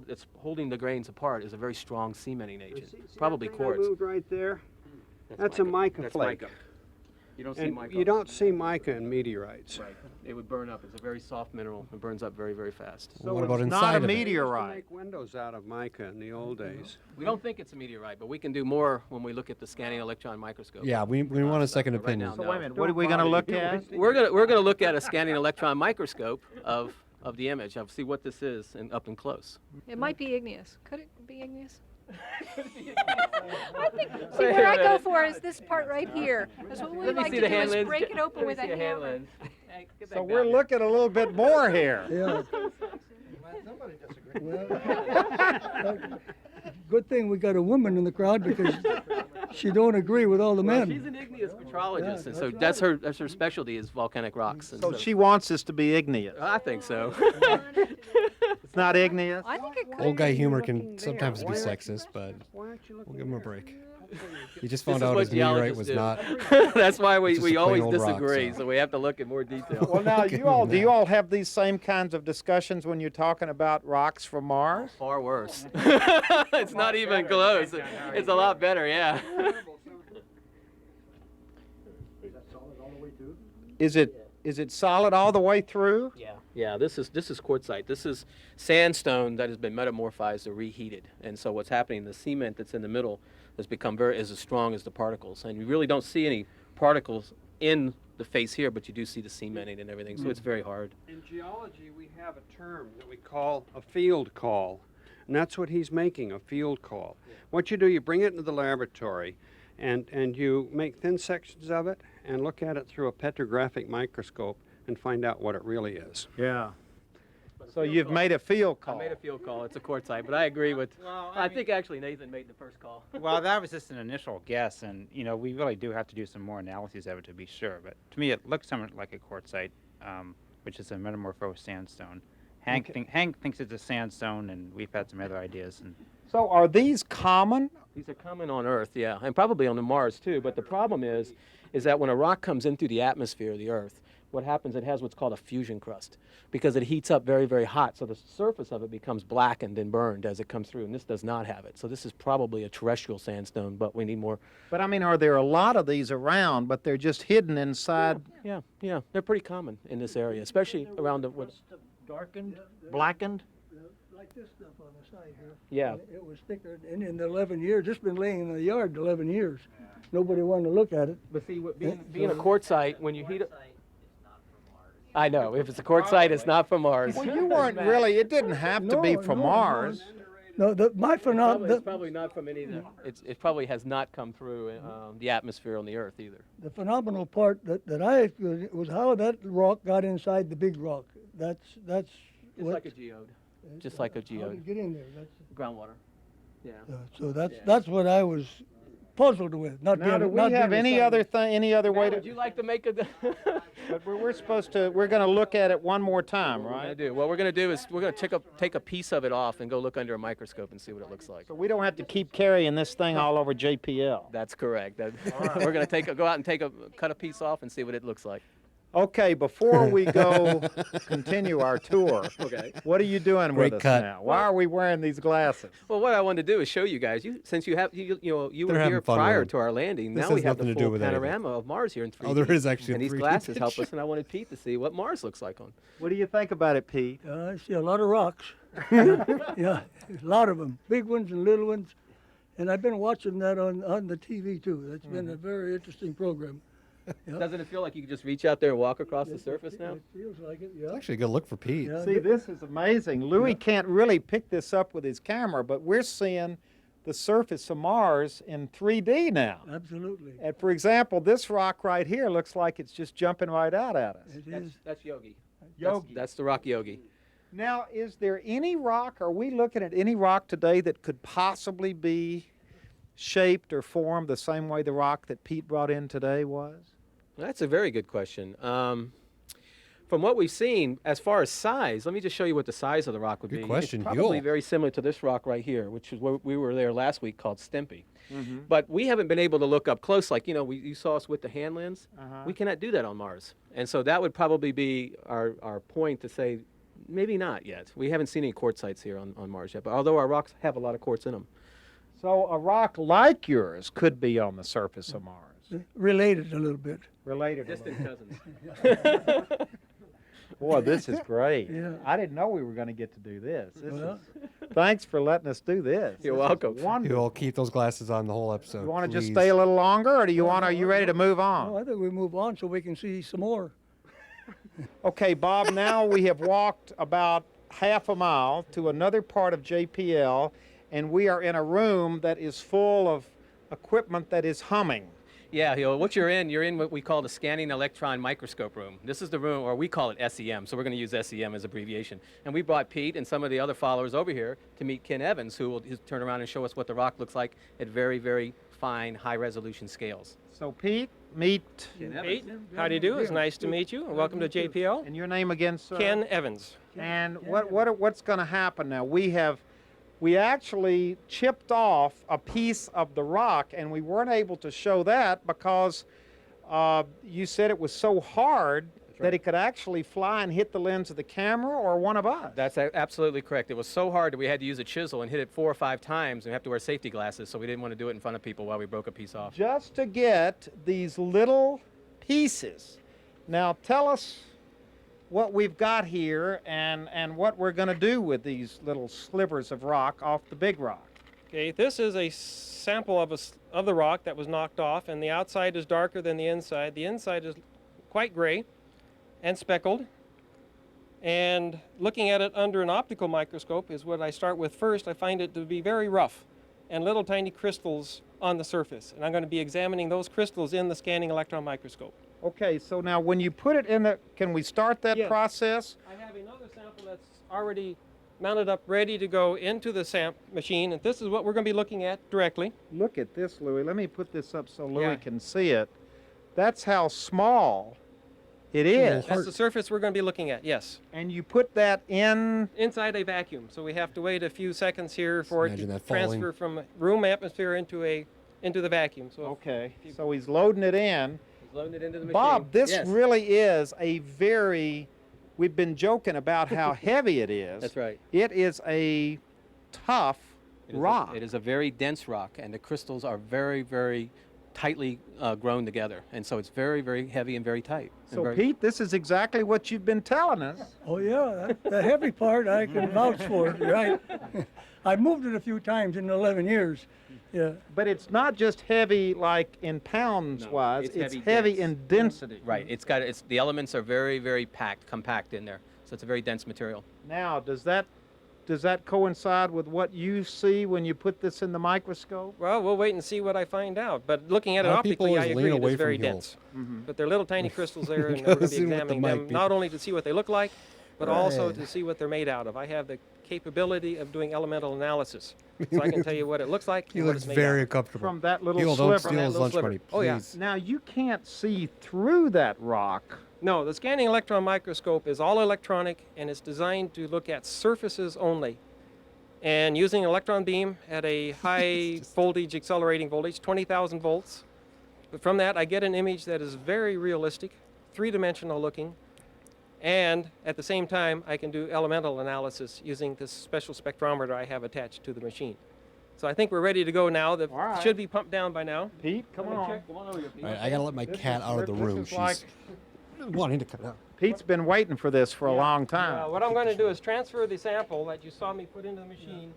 it's holding the grains apart is a very strong cementing agent, probably quartz.
Moved right there. That's a mica
That's
flake.
mica. You don't see
And
mica.
you don't see mica in meteorites.
Right. It would burn up. It's a very soft mineral. It burns up very, very fast.
So
what about
it's
inside
not a
of it?
meteorite.
Make windows out of mica in the old days.
We don't think it's a meteorite, but we can do more when we look at the scanning electron microscope.
Yeah, we want a second
But right
opinion.
now,
So
no.
wait a minute. What are we going to look at?
We're gonna look at a scanning electron microscope of the image. I'll see what this is up and close.
It might be igneous. Could it be igneous? See,
Wait
where
a
I go
minute.
for is this part right here. That's what we
Let me
like
see
to
the
do
hand
is
lens.
break it open
Let
with
me
a
see hand
hammer.
lens. Hey, get back
So
down
we're
here.
looking a little bit more here.
Yeah. Well, good thing we got a woman in the crowd because she don't agree with all the
Well,
men.
she's an igneous petrologist,
Yeah,
and so
that's
that's her specialty is volcanic rocks. And
So she wants us to be igneous.
I think so.
It's not igneous.
I think it could
Old guy
be
humor
looking
can
there.
sometimes be
Why aren't
sexist, but
Why aren't you looking
we'll give him a
there?
break. He just
This
found
is
out
what
his meteorite
geologists
was
do.
not.
That's why
It's just a
we
plain
always
old rock,
disagree.
so.
So we have to look in more detail.
Well, now
Give
you all
him
do you
that.
all have these same kinds of discussions when you're talking about rocks from Mars?
Far worse. It's not even close. It's a lot better, yeah.
Is it solid all the way through?
Yeah. This is quartzite. This is sandstone that has been metamorphized or reheated. And so what's happening? The cement that's in the middle has become is as strong as the particles. And you really don't see any particles in the face here, but you do see the cementing and everything. So it's very hard.
In geology, we have a term that we call a field call, and that's what he's making, a field call. What you do, you bring it into the laboratory, and you make thin sections of it and look at it through a petrographic microscope and find out what it really is.
Yeah. So you've made a field call.
I made a field call. It's a quartzite, but I agree with. I think actually Nathan made the first call.
Well, that was just an initial guess, and we really do have to do some more analyses of it to be sure. But to me, it looks somewhat like a quartzite, which is a metamorphosed sandstone. Hank thinks it's a sandstone, and we've had some other ideas. And
So are these common?
These are common on Earth, yeah, and probably on the Mars too. But the problem is that when a rock comes in through the atmosphere of the Earth, what happens? It has what's called a fusion crust because it heats up very, very hot. So the surface of it becomes blackened and burned as it comes through, and this does not have it. So this is probably a terrestrial sandstone, but we need more.
But I mean, are there a lot of these around, but they're just hidden inside?
Yeah, they're pretty common in this area, especially around the.
Darkened, blackened?
Like this stuff on the side here.
Yeah.
It was thicker, and in the 11 years, it's been laying in the yard 11 years. Nobody wanted to look at it.
But see, being a quartzite, when you heat it. I know. If it's a quartzite, it's not from Mars.
Well, you weren't really. It didn't have to be from Mars.
No, my phenomenon.
It's probably not from any. It probably has not come through the atmosphere on the Earth either.
The phenomenal part that I was how that rock got inside the big rock. That's
Just
What?
like a geode. Just like a
How did
geode.
it get in there? That's,
Groundwater. Yeah.
so that's what I was puzzled with. Not
Now,
being,
do
not
we have
being a
any
scientist.
other thing, any other way
Would
to?
you like to make a?
But we're going to look at it one more time,
What we're gonna
right?
do? What we're gonna do is we're gonna take a piece of it off and go look under a microscope and see what it looks like.
So we don't have to keep carrying this thing all over JPL.
That's correct. We're gonna go out and cut a piece off and see what it looks like.
Okay, before we go continue our tour,
Okay.
what are you doing
Great
with us
cut.
now? Why are we wearing these glasses?
Well, what I wanted to do is show you guys. Since you
They're
were
having
here
fun with
prior
them.
to our landing.
This
Now we
has
have
nothing
the
to do
full
with anything.
panorama of Mars here in 3D.
Oh, there is actually a
And these
3D
glasses help
picture.
us. And I wanted Pete to see what Mars looks like on.
What do you think about it, Pete?
I see a lot of rocks. Yeah, a lot of them, big ones and little ones. And I've been watching that on the TV too. That's been a very interesting program. Yeah.
Doesn't it feel like you can just reach out there and walk across the surface now?
It feels like it, yeah.
It's actually a good look for Pete.
Yeah,
See, this is amazing. Louis can't really pick this up with his camera, but we're seeing the surface of Mars in 3D now.
Absolutely.
And for example, this rock right here looks like it's just jumping right out at us.
It is.
That's Yogi.
Yogi.
That's the rock Yogi.
Now, is there any rock, are we looking at any rock today that could possibly be shaped or formed the same way the rock that Pete brought in today was?
That's a very good question. From what we've seen, as far as size, let me just show you what the size of the rock would
Good
be.
question,
It's probably
Huell.
very similar to this rock right here, which is where we were there last week, called Stimpy.
Mm-hmm.
But we haven't been able to look up close, like, you saw us with the hand lens.
Uh-huh.
We cannot do that on Mars. And so that would probably be our point to say, maybe not yet. We haven't seen any quartzites here on Mars yet, but although our rocks have a lot of quartz in them.
So a rock like yours could be on the surface of Mars.
Related a little bit.
Related.
Distant cousins.
Boy, this is great.
Yeah.
I didn't know we were going to get to do this.
Well.
Thanks for letting us do this.
You're
This is
welcome.
wonderful.
You'll keep those glasses on the whole episode.
You want to just
please.
stay a little longer, or are you ready to move on?
Oh, I think we move on so we can see some more.
Okay, Bob, now we have walked about half a mile to another part of JPL, and we are in a room that is full of equipment that is humming.
Yeah, what you're in what we call the scanning electron microscope room. This is the room, or we call it SEM, so we're going to use SEM as abbreviation. And we brought Pete and some of the other followers over here to meet Ken Evans, who will turn around and show us what the rock looks like at very, very fine, high-resolution scales.
So, Pete, meet.
Pete, how do you do? It's nice to meet you, and welcome to JPL.
And your name again, sir?
Ken Evans.
And what's going to happen now? We actually chipped off a piece of the rock, and we weren't able to show that because you said it was so hard that it could actually fly and hit the lens of the camera or one of us.
That's absolutely correct. It was so hard that we had to use a chisel and hit it 4 or 5 times, and we have to wear safety glasses, so we didn't want to do it in front of people while we broke a piece off.
Just to get these little pieces. Now tell us what we've got here and what we're going to do with these little slivers of rock off the big rock.
Okay, this is a sample of the rock that was knocked off, and the outside is darker than the inside. The inside is quite gray and speckled. And looking at it under an optical microscope is what I start with first. I find it to be very rough and little tiny crystals on the surface. And I'm going to be examining those crystals in the scanning electron microscope.
Okay, so now when you put it in the, can we start that
Yes.
process?
I have another sample that's already mounted up, ready to go into the machine, and this is what we're going to be looking at directly.
Look at this, Louis. Let me put this up so Louis
Yeah.
can see it. That's how small it is.
That's the surface we're going to be looking at, yes.
And you put that in?
Inside a vacuum, so we have to wait a few seconds here for it
Imagine
to
that falling.
transfer from room atmosphere into the vacuum. So
Okay, so he's loading it in.
He's loading it into the machine.
Bob, this
Yes.
really is a very, we've been joking about how heavy it is.
That's right.
It is a tough rock.
It is a very dense rock, and the crystals are very, very tightly grown together. And so it's very, very heavy and very tight. and
So
very-
Pete, this is exactly what you've been telling us.
Oh yeah, the heavy part I can vouch for, right? I moved it a few times in 11 years. Yeah.
But it's not just heavy like in pounds wise, it's heavy
dense.
in density.
Right. The elements are very, very compact in there. So it's a very dense material.
Now, does that coincide with what you see when you put this in the microscope?
Well, we'll wait and see what I find out. But looking at it
A lot of people
optically, I
always lean
agree, it
away
is very
from Huell.
dense. But they're little tiny crystals there, and we're going to
Goes
be
in with the
examining
mic,
them, not only to see what they look like,
but also
Right.
to see what they're made out of. I have the capability of doing elemental analysis, so I can tell you what it looks like
He
and what
looks
it's made
very
out of.
comfortable.
From that little
Huell,
sliver.
don't
From
steal
that
his
little
lunch
sliver.
money,
Oh, yeah.
please.
Now you can't see through that rock.
No, the scanning electron microscope is all electronic, and it's designed to look at surfaces only. And using an electron beam at a high voltage, accelerating voltage, 20,000 volts. But from that, I get an image that is very realistic, three-dimensional looking, and at the same time, I can do elemental analysis using this special spectrometer I have attached to the machine. So I think we're ready to go now. The
right.
should be pumped down by now.
Pete, come
Let me
on.
check. Come on over here, Pete.
All right, I gotta let my cat out of the room.
This is
She's
like
wanting to come out.
Pete's been waiting for this for a long time.
What I'm going to do is transfer the sample that you saw me put into the machine,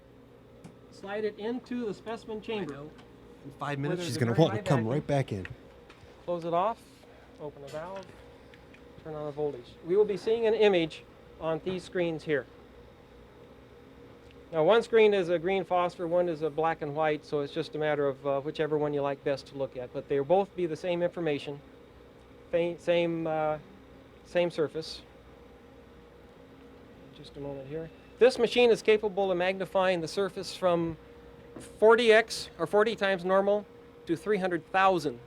slide it into the specimen chamber.
In 5 minutes,
there's
she's
a
gonna
very
want to
high
come
vacuum.
right back in.
Close it off, open the valve, turn on the voltage. We will be seeing an image on these screens here. Now, one screen is a green phosphor, one is a black and white, so it's just a matter of whichever one you like best to look at. But they'll both be the same information, same surface. Just a moment here. This machine is capable of magnifying the surface from 40x, or 40 times normal, to 300,000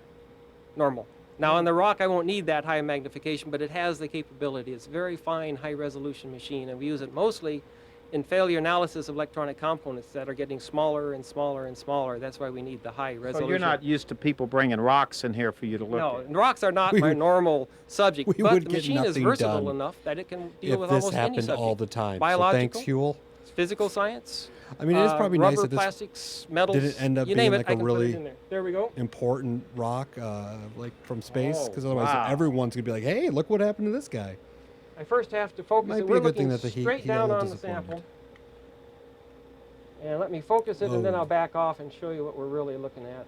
normal. Now, on the rock, I won't need that high magnification, but it has the capability. It's a very fine, high-resolution machine, and we use it mostly in failure analysis of electronic components that are getting smaller and smaller and smaller. That's why we need the high resolution.
So you're not used to people bringing rocks in here for you to look
No,
at.
and rocks are not my normal subject,
we
but
would
the
get
machine is
nothing
versatile
done
enough that it can deal
if
with
this
almost any
happened
subject.
all the time. So
Biological,
thanks, Huell.
physical science.
I mean, it is probably
rubber,
nice that this
plastics, metals.
didn't end up
you
being
name
like
it, I
a
can put it
really
in there. There we go.
important rock, like from space,
Oh,
because otherwise
wow.
everyone's gonna be like, "Hey, look what happened to this guy."
I first have to focus
Might
it.
be
We're
a good thing
looking
that the heat
straight
got a
down
little
on the
disappointed.
sample. And let me focus it, and then
Whoa.
I'll back off and show you what we're really looking at.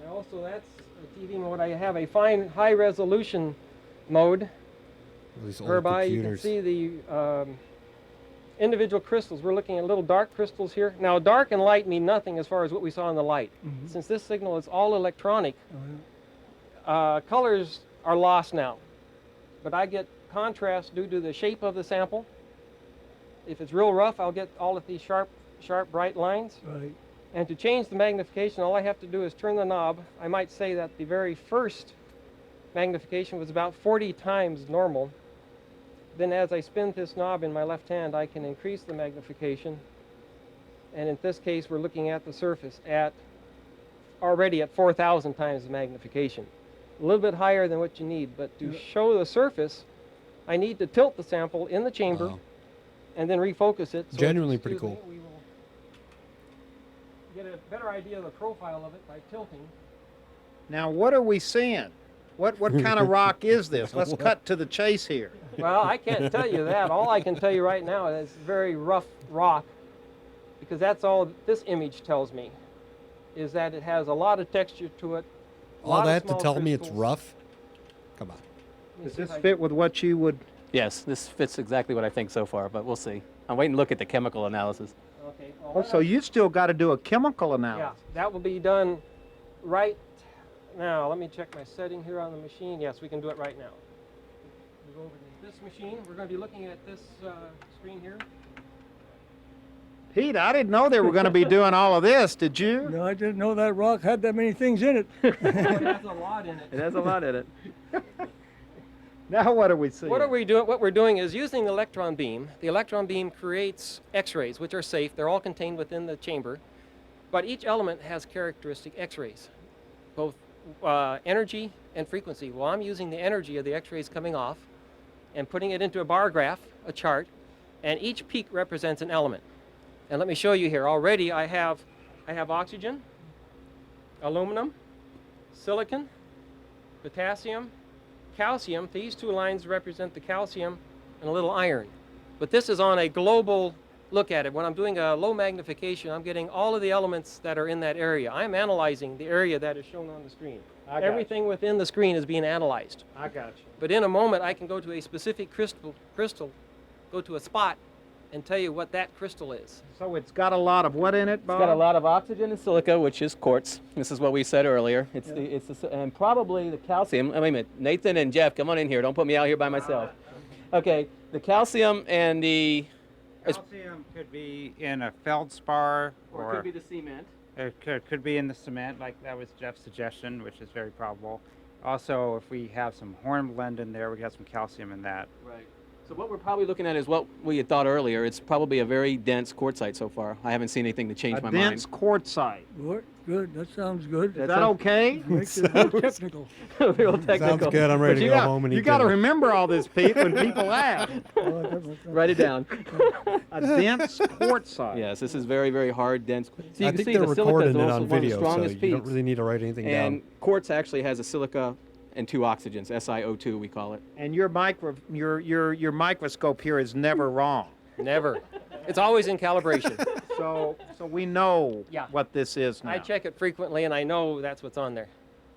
And also, that's a TV mode. I have a fine, high-resolution mode,
These old
whereby you can
computers.
see the individual crystals. We're looking at little dark crystals here. Now, dark and light mean nothing as far as what we saw in the light. Since this signal is all electronic, colors are lost now. But I get contrast due to the shape of the sample. If it's real rough, I'll get all of these sharp, bright lines.
Right.
And to change the magnification, all I have to do is turn the knob. I might say that the very first magnification was about 40 times normal. Then as I spin this knob in my left hand, I can increase the magnification. And in this case, we're looking at the surface already at 4,000 times the magnification. A little bit higher than what you need, but to show the surface, I need to tilt the sample in the chamber and then refocus it. So
Genuinely pretty cool.
We will get a better idea of the profile of it by tilting.
Now, what are we seeing? What kind of rock is this? Let's cut to the chase here.
Well, I can't tell you that. All I can tell you right now is it's very rough rock, because that's all this image tells me, is that it has a lot of texture to it.
All that to tell me it's rough? Come on.
Does this fit with what you would?
Yes, this fits exactly what I think so far, but we'll see. I'm waiting to look at the chemical analysis.
Okay.
Oh, so you still got to do a chemical
Yeah,
analysis.
that will be done right now. Let me check my setting here on the machine. Yes, we can do it right now. We go over to this machine. We're going to be looking at this screen here.
Pete, I didn't know they were going to be doing all of this. Did you?
No, I didn't know that rock had that many things in it.
It has a lot in it.
It has a lot in it.
Now what are we seeing?
What are we doing? What we're doing is using the electron beam. The electron beam creates X-rays, which are safe. They're all contained within the chamber. But each element has characteristic X-rays, both energy and frequency. Well, I'm using the energy of the X-rays coming off and putting it into a bar graph, a chart, and each peak represents an element. And let me show you here. Already I have oxygen, aluminum, silicon, potassium, calcium. These two lines represent the calcium and a little iron. But this is on a global look at it. When I'm doing a low magnification, I'm getting all of the elements that are in that area. I'm analyzing the area that is shown on the screen.
I got
Everything within the screen is being analyzed.
I got you.
But in a moment, I can go to a specific crystal, go to a spot, and tell you what that crystal is.
So it's got a lot of what in it, Bob?
It's got a lot of oxygen and silica, which is quartz. This is what we said earlier. And probably the calcium. Wait a minute, Nathan and Jeff, come on in here. Don't put me out here by myself. Okay, the calcium and the
Calcium could be in a feldspar,
or it could be the cement.
It could be in the cement, like that was Jeff's suggestion, which is very probable. Also, if we have some hornblende in there, we got some calcium in that.
Right. So what we're probably looking at is what we had thought earlier. It's probably a very dense quartzite so far. I haven't seen anything to change my mind.
A dense quartzite.
Good. That sounds good.
Is that okay?
Makes it real technical.
Real technical.
Sounds good. I'm ready to go home and eat
You got to
dinner.
remember all this, Pete, when people ask.
Write it down.
A dense quartzite.
Yes, this is very, very hard, dense. So you
I
can
think
see
they're
the silica
recording
is
it
also
on
one of the
video, so
strongest
you don't
peaks.
really need to write anything
And
down.
quartz actually has a silica and 2 oxygens, SiO2 we call it.
And your microscope here is never wrong.
Never. It's always in calibration.
So we know
Yeah.
what this is now.
I check it frequently, and I know that's what's on there.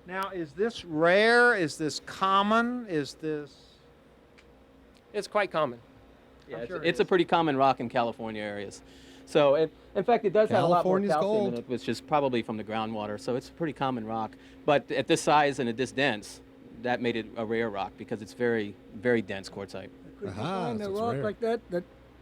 Now, is this rare? Is this common? Is this...
It's quite common.
Yeah,
I'm
it's,
sure
it's a pretty common rock in California areas. So, in fact, it does have a lot more
California's
calcium
gold.
in it, which is probably from the groundwater. So it's a pretty common rock. But at this size and at this dense, that made it a rare rock because it's very, very dense quartzite.
Could you
Aha,
find
so
a
it's
rock
rare.
like that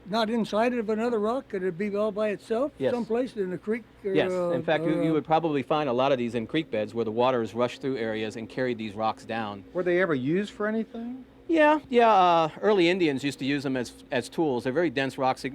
not inside of another rock? Could it be all by itself
Yes.
someplace in a creek? Or,
Yes, in fact,
or,
you would probably find a lot of these in creek beds where the water has rushed through areas and carried these rocks down.
Were they ever used for anything?
Yeah. Early Indians used to use them as tools. They're very dense rocks,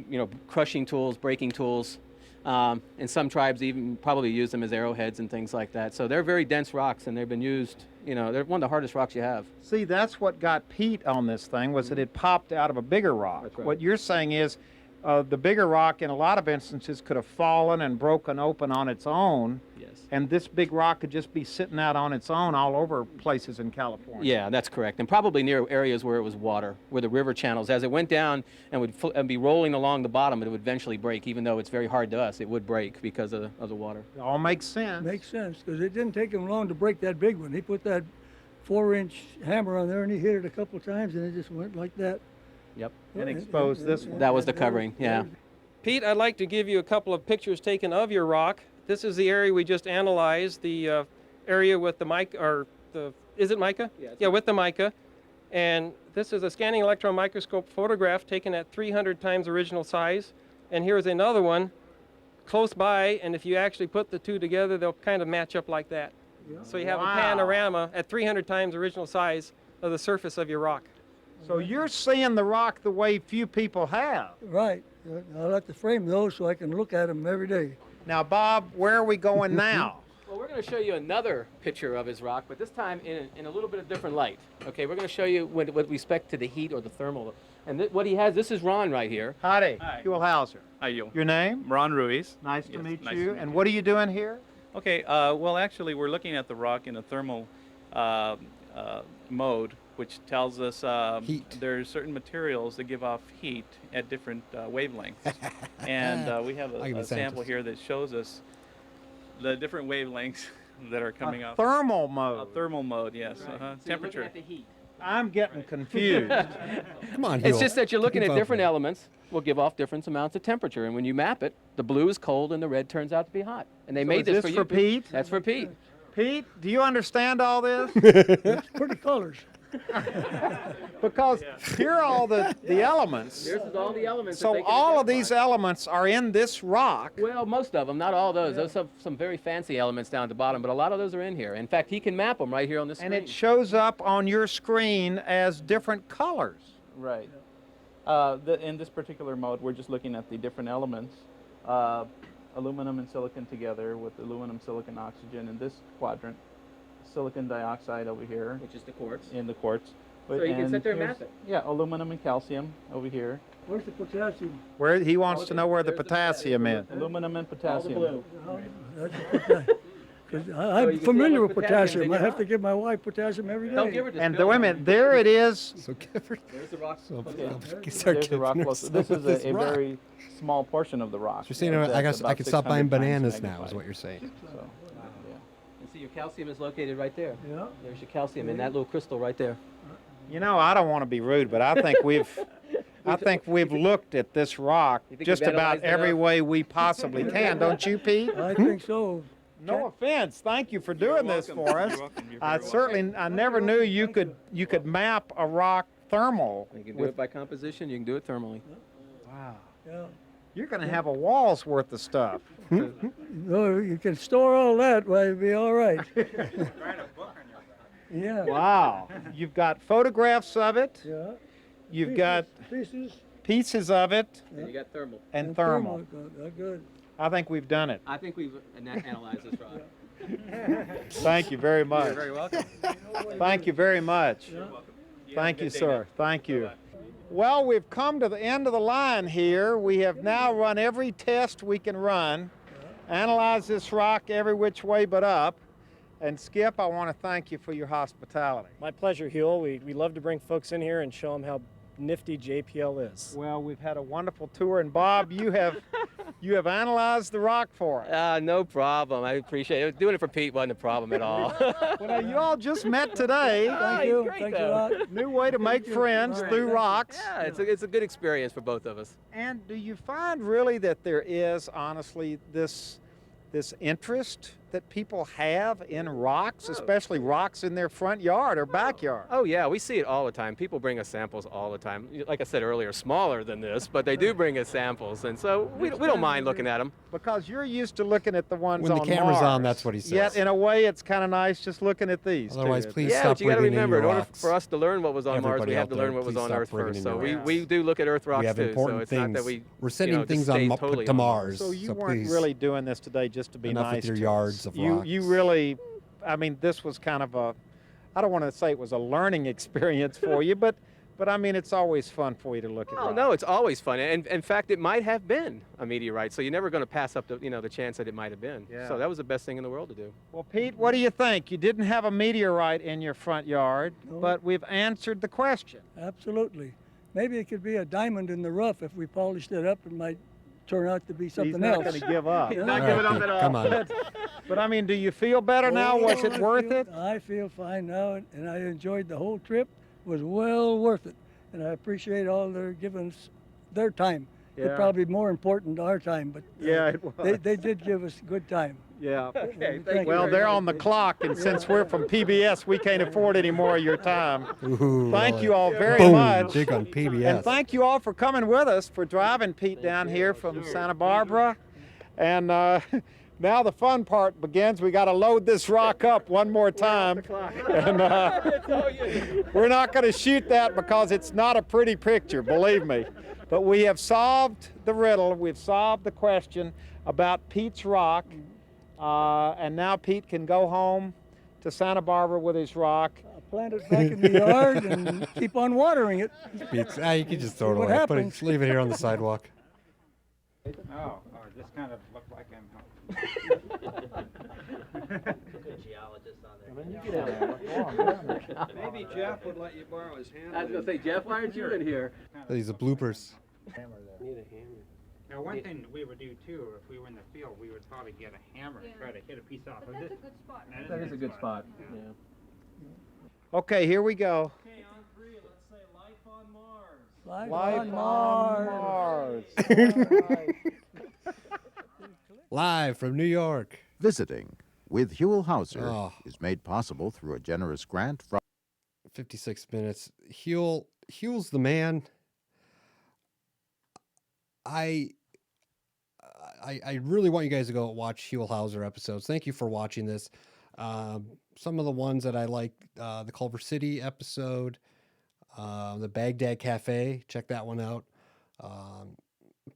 crushing tools, breaking tools. And some tribes even probably use them as arrowheads and things like that. So they're very dense rocks, and they've been used, they're one of the hardest rocks you have.
See, that's what got Pete on this thing, was that it popped out of a bigger rock.
That's right.
What you're saying is the bigger rock, in a lot of instances, could have fallen and broken open on its own.
Yes.
And this big rock could just be sitting out on its own all over places in California.
Yeah, that's correct. And probably near areas where it was water, where the river channels, as it went down and would be rolling along the bottom, it would eventually break. Even though it's very hard to us, it would break because of the water.
It all makes sense.
Makes sense, because it didn't take him long to break that big one. He put that 4-inch hammer on there, and he hit it a couple of times, and it just went like that.
Yep.
And exposed this one.
That was the covering, yeah.
Pete, I'd like to give you a couple of pictures taken of your rock. This is the area we just analyzed, the area with the mica, or is it mica? Yeah, with the mica. And this is a scanning electron microscope photograph taken at 300 times original size. And here's another one close by, and if you actually put the two together, they'll kind of match up like that. So you have a panorama at 300 times original size of the surface of your rock.
So you're seeing the rock the way few people have.
Right. I like to frame those so I can look at them every day.
Now, Bob, where are we going now?
Well, we're going to show you another picture of his rock, but this time in a little bit of different light. Okay, we're going to show you with respect to the heat or the thermal. And what he has, this is Ron right here.
Howdy,
Hi.
Huell Howser.
Hi, Huell.
Your name?
Ron Ruiz.
Nice to
Yes,
meet
nice
you.
to meet
And
you.
what are you doing here?
Okay, well, actually, we're looking at the rock in a thermal mode, which tells us there's certain materials that give off heat at different wavelengths. And we have
I can be
a sample
scientist.
here that shows us the different wavelengths that are coming off.
Thermal mode.
A thermal mode, yes. Temperature.
I'm getting confused.
Come on,
It's
Huell.
just that you're looking
Keep
at
up,
different
man.
elements will give off different amounts of temperature. And when you map it, the blue is cold and the red turns out to be hot. And they
So
made
is
this
this
for you.
for Pete?
That's for Pete.
Pete, do you understand all this?
It's pretty colors.
Because here are all the elements.
This is all the elements. that
So
they can
all of
identify.
these elements are in this rock.
Well, most of them, not all those. Those have some very fancy elements down at the bottom, but a lot of those are in here. In fact, he can map them right here on this
And
screen.
it shows up on your screen as different colors.
Right. In this particular mode, we're just looking at the different elements, aluminum and silicon together with aluminum, silicon, oxygen in this quadrant, silicon dioxide over here.
Which is the quartz.
In the quartz.
So you can sit there and
here's-
map it.
Yeah, aluminum and calcium over here.
Where's the potassium?
Where he wants to know where the
there's the
potassium is.
Aluminum and
All the
potassium.
blue.
Because
So
I'm
you can
familiar
see
with
how much potassium
potassium.
they
I have
got.
to give my wife potassium every day.
Don't give her this.
And
bill,
wait a minute, there it is.
So give her.
There's the rock.
So,
Okay.
start
There's the rock.
giving her
Well, this
some
is
of this
a
rock.
very small portion of the rock.
So you're saying
That's
I guess I
about
could stop buying
600 times
bananas now, is
magnified.
what you're saying.
So, yeah.
And see, your calcium is located right there.
Yeah.
There's your calcium in that little crystal right there.
You know, I don't want to be rude, but I think I think we've looked at this rock
You think
just
we've
about
analyzed it
every
enough?
way we possibly can, don't you, Pete?
I think so.
No offense. Thank you for doing this for us. I never knew you could map a rock thermal.
You can do it by composition. You can do it thermally.
Wow.
Yeah.
You're going to have a wall's worth of stuff.
No, you can store all that, well, it'll be all right. Yeah.
Wow. You've got photographs of it.
Yeah.
You've got pieces of it.
And you got thermal.
And thermal.
Good.
I think we've done it.
I think we've analyzed this rock.
Thank you very much.
You're very welcome.
Thank you very much.
You're welcome.
Thank you, sir. Thank you. Well, we've come to the end of the line here. We have now run every test we can run, analyzed this rock every which way but up. And Skip, I want to thank you for your hospitality.
My pleasure, Huell. We love to bring folks in here and show them how nifty JPL is.
Well, we've had a wonderful tour, and Bob, you have analyzed the rock for us.
No problem. I appreciate it. Doing it for Pete wasn't a problem at all.
Well, now, you all just met today.
Thank you. Thanks a lot.
New way to make friends through rocks.
Yeah, it's a good experience for both of us.
And do you find really that there is, honestly, this interest that people have in rocks, especially rocks in their front yard or backyard?
Oh yeah, we see it all the time. People bring us samples all the time. Like I said earlier, smaller than this, but they do bring us samples, and so we don't mind looking at them.
Because you're used to looking at the ones
When
on
the camera's
Mars.
on, that's what he says.
Yet in a way, it's kind of nice just looking at these.
Otherwise,
too.
please
Yeah,
stop
but you got to
bringing in
remember,
your
in order
rocks.
for us to learn what was on Mars,
Everybody
we have
out
to
there,
learn what was
please
on
stop
Earth
bringing
first.
in
So
your
we do look at Earth rocks
We have
too. So
important
it's not that
things.
we
We're sending
just
things
stay
on
totally
to
on
Mars.
So you
so
weren't
please,
really doing this today just to be
enough
nice
with your
to
yards
us.
of
You
rocks.
really, I mean, this was kind of a, I don't want to say it was a learning experience for you, but I mean, it's always fun for you to look at
Oh
rocks.
no, it's always fun, and in fact, it might have been a meteorite. So you're never going to pass up the chance that it might have been.
Yeah.
So that was the best thing in the world to do.
Well, Pete, what do you think? You didn't have a meteorite in your front yard,
No.
but we've answered the question.
Absolutely. Maybe it could be a diamond in the rough. If we polished it up, it might turn out to be something
He's not
else.
going to give up.
He's
not
All
giving
right,
up at
Pete,
all.
come on.
But I mean, do you feel better now? Was it worth it?
I feel fine now, and I enjoyed the whole trip. It was well worth it, and I appreciate all they're giving us their time.
Yeah.
It's probably more important our time, but
Yeah, it was.
they did give us a good time.
Yeah.
Okay,
thank you
Well,
very
they're
much.
on the clock, and since we're from PBS, we can't afford any more of your time.
Ooh,
Thank
well,
you all very
boom,
much.
Dig on PBS.
And thank you all for coming with us, for driving Pete down here from Santa Barbara. And now the fun part begins. We got to load this rock up one more time. And we're not going to shoot that because it's not a pretty picture, believe me. But we have solved the riddle. We've solved the question about Pete's rock. And now Pete can go home to Santa Barbara with his rock.
I'll plant it back in the yard and keep on watering it.
Beats. You can just throw it
What
away.
happens?
Leave it here on the sidewalk.
Oh, this kind of looked like I'm.
Maybe Jeff would let you borrow his hand.
I was going to say, Jeff, why aren't you in here?
These are bloopers.
Now, one thing we would do too, if we were in the field, we would probably get a hammer and try to hit a piece off of it.
That is a good spot. Yeah.
Okay, here we go.
Okay, on three, let's say life on Mars.
Life on Mars.
Live from New York.
Visiting with Huell Howser
Oh.
is made possible through a generous grant from
56 minutes. Huell's the man. I really want you guys to go watch Huell Howser episodes. Thank you for watching this. Some of the ones that I like, the Culver City episode, the Baghdad Cafe, check that one out.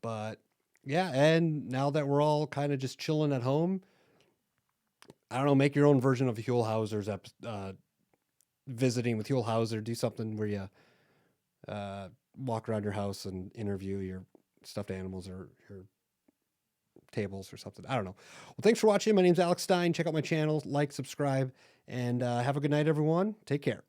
But yeah, and now that we're all kind of just chilling at home, I don't know, make your own version of Huell Howser's visiting with Huell Howser. Do something where you walk around your house and interview your stuffed animals or your tables or something. I don't know. Well, thanks for watching. My name's Alex Stein. Check out my channel, like, subscribe, and have a good night, everyone. Take care.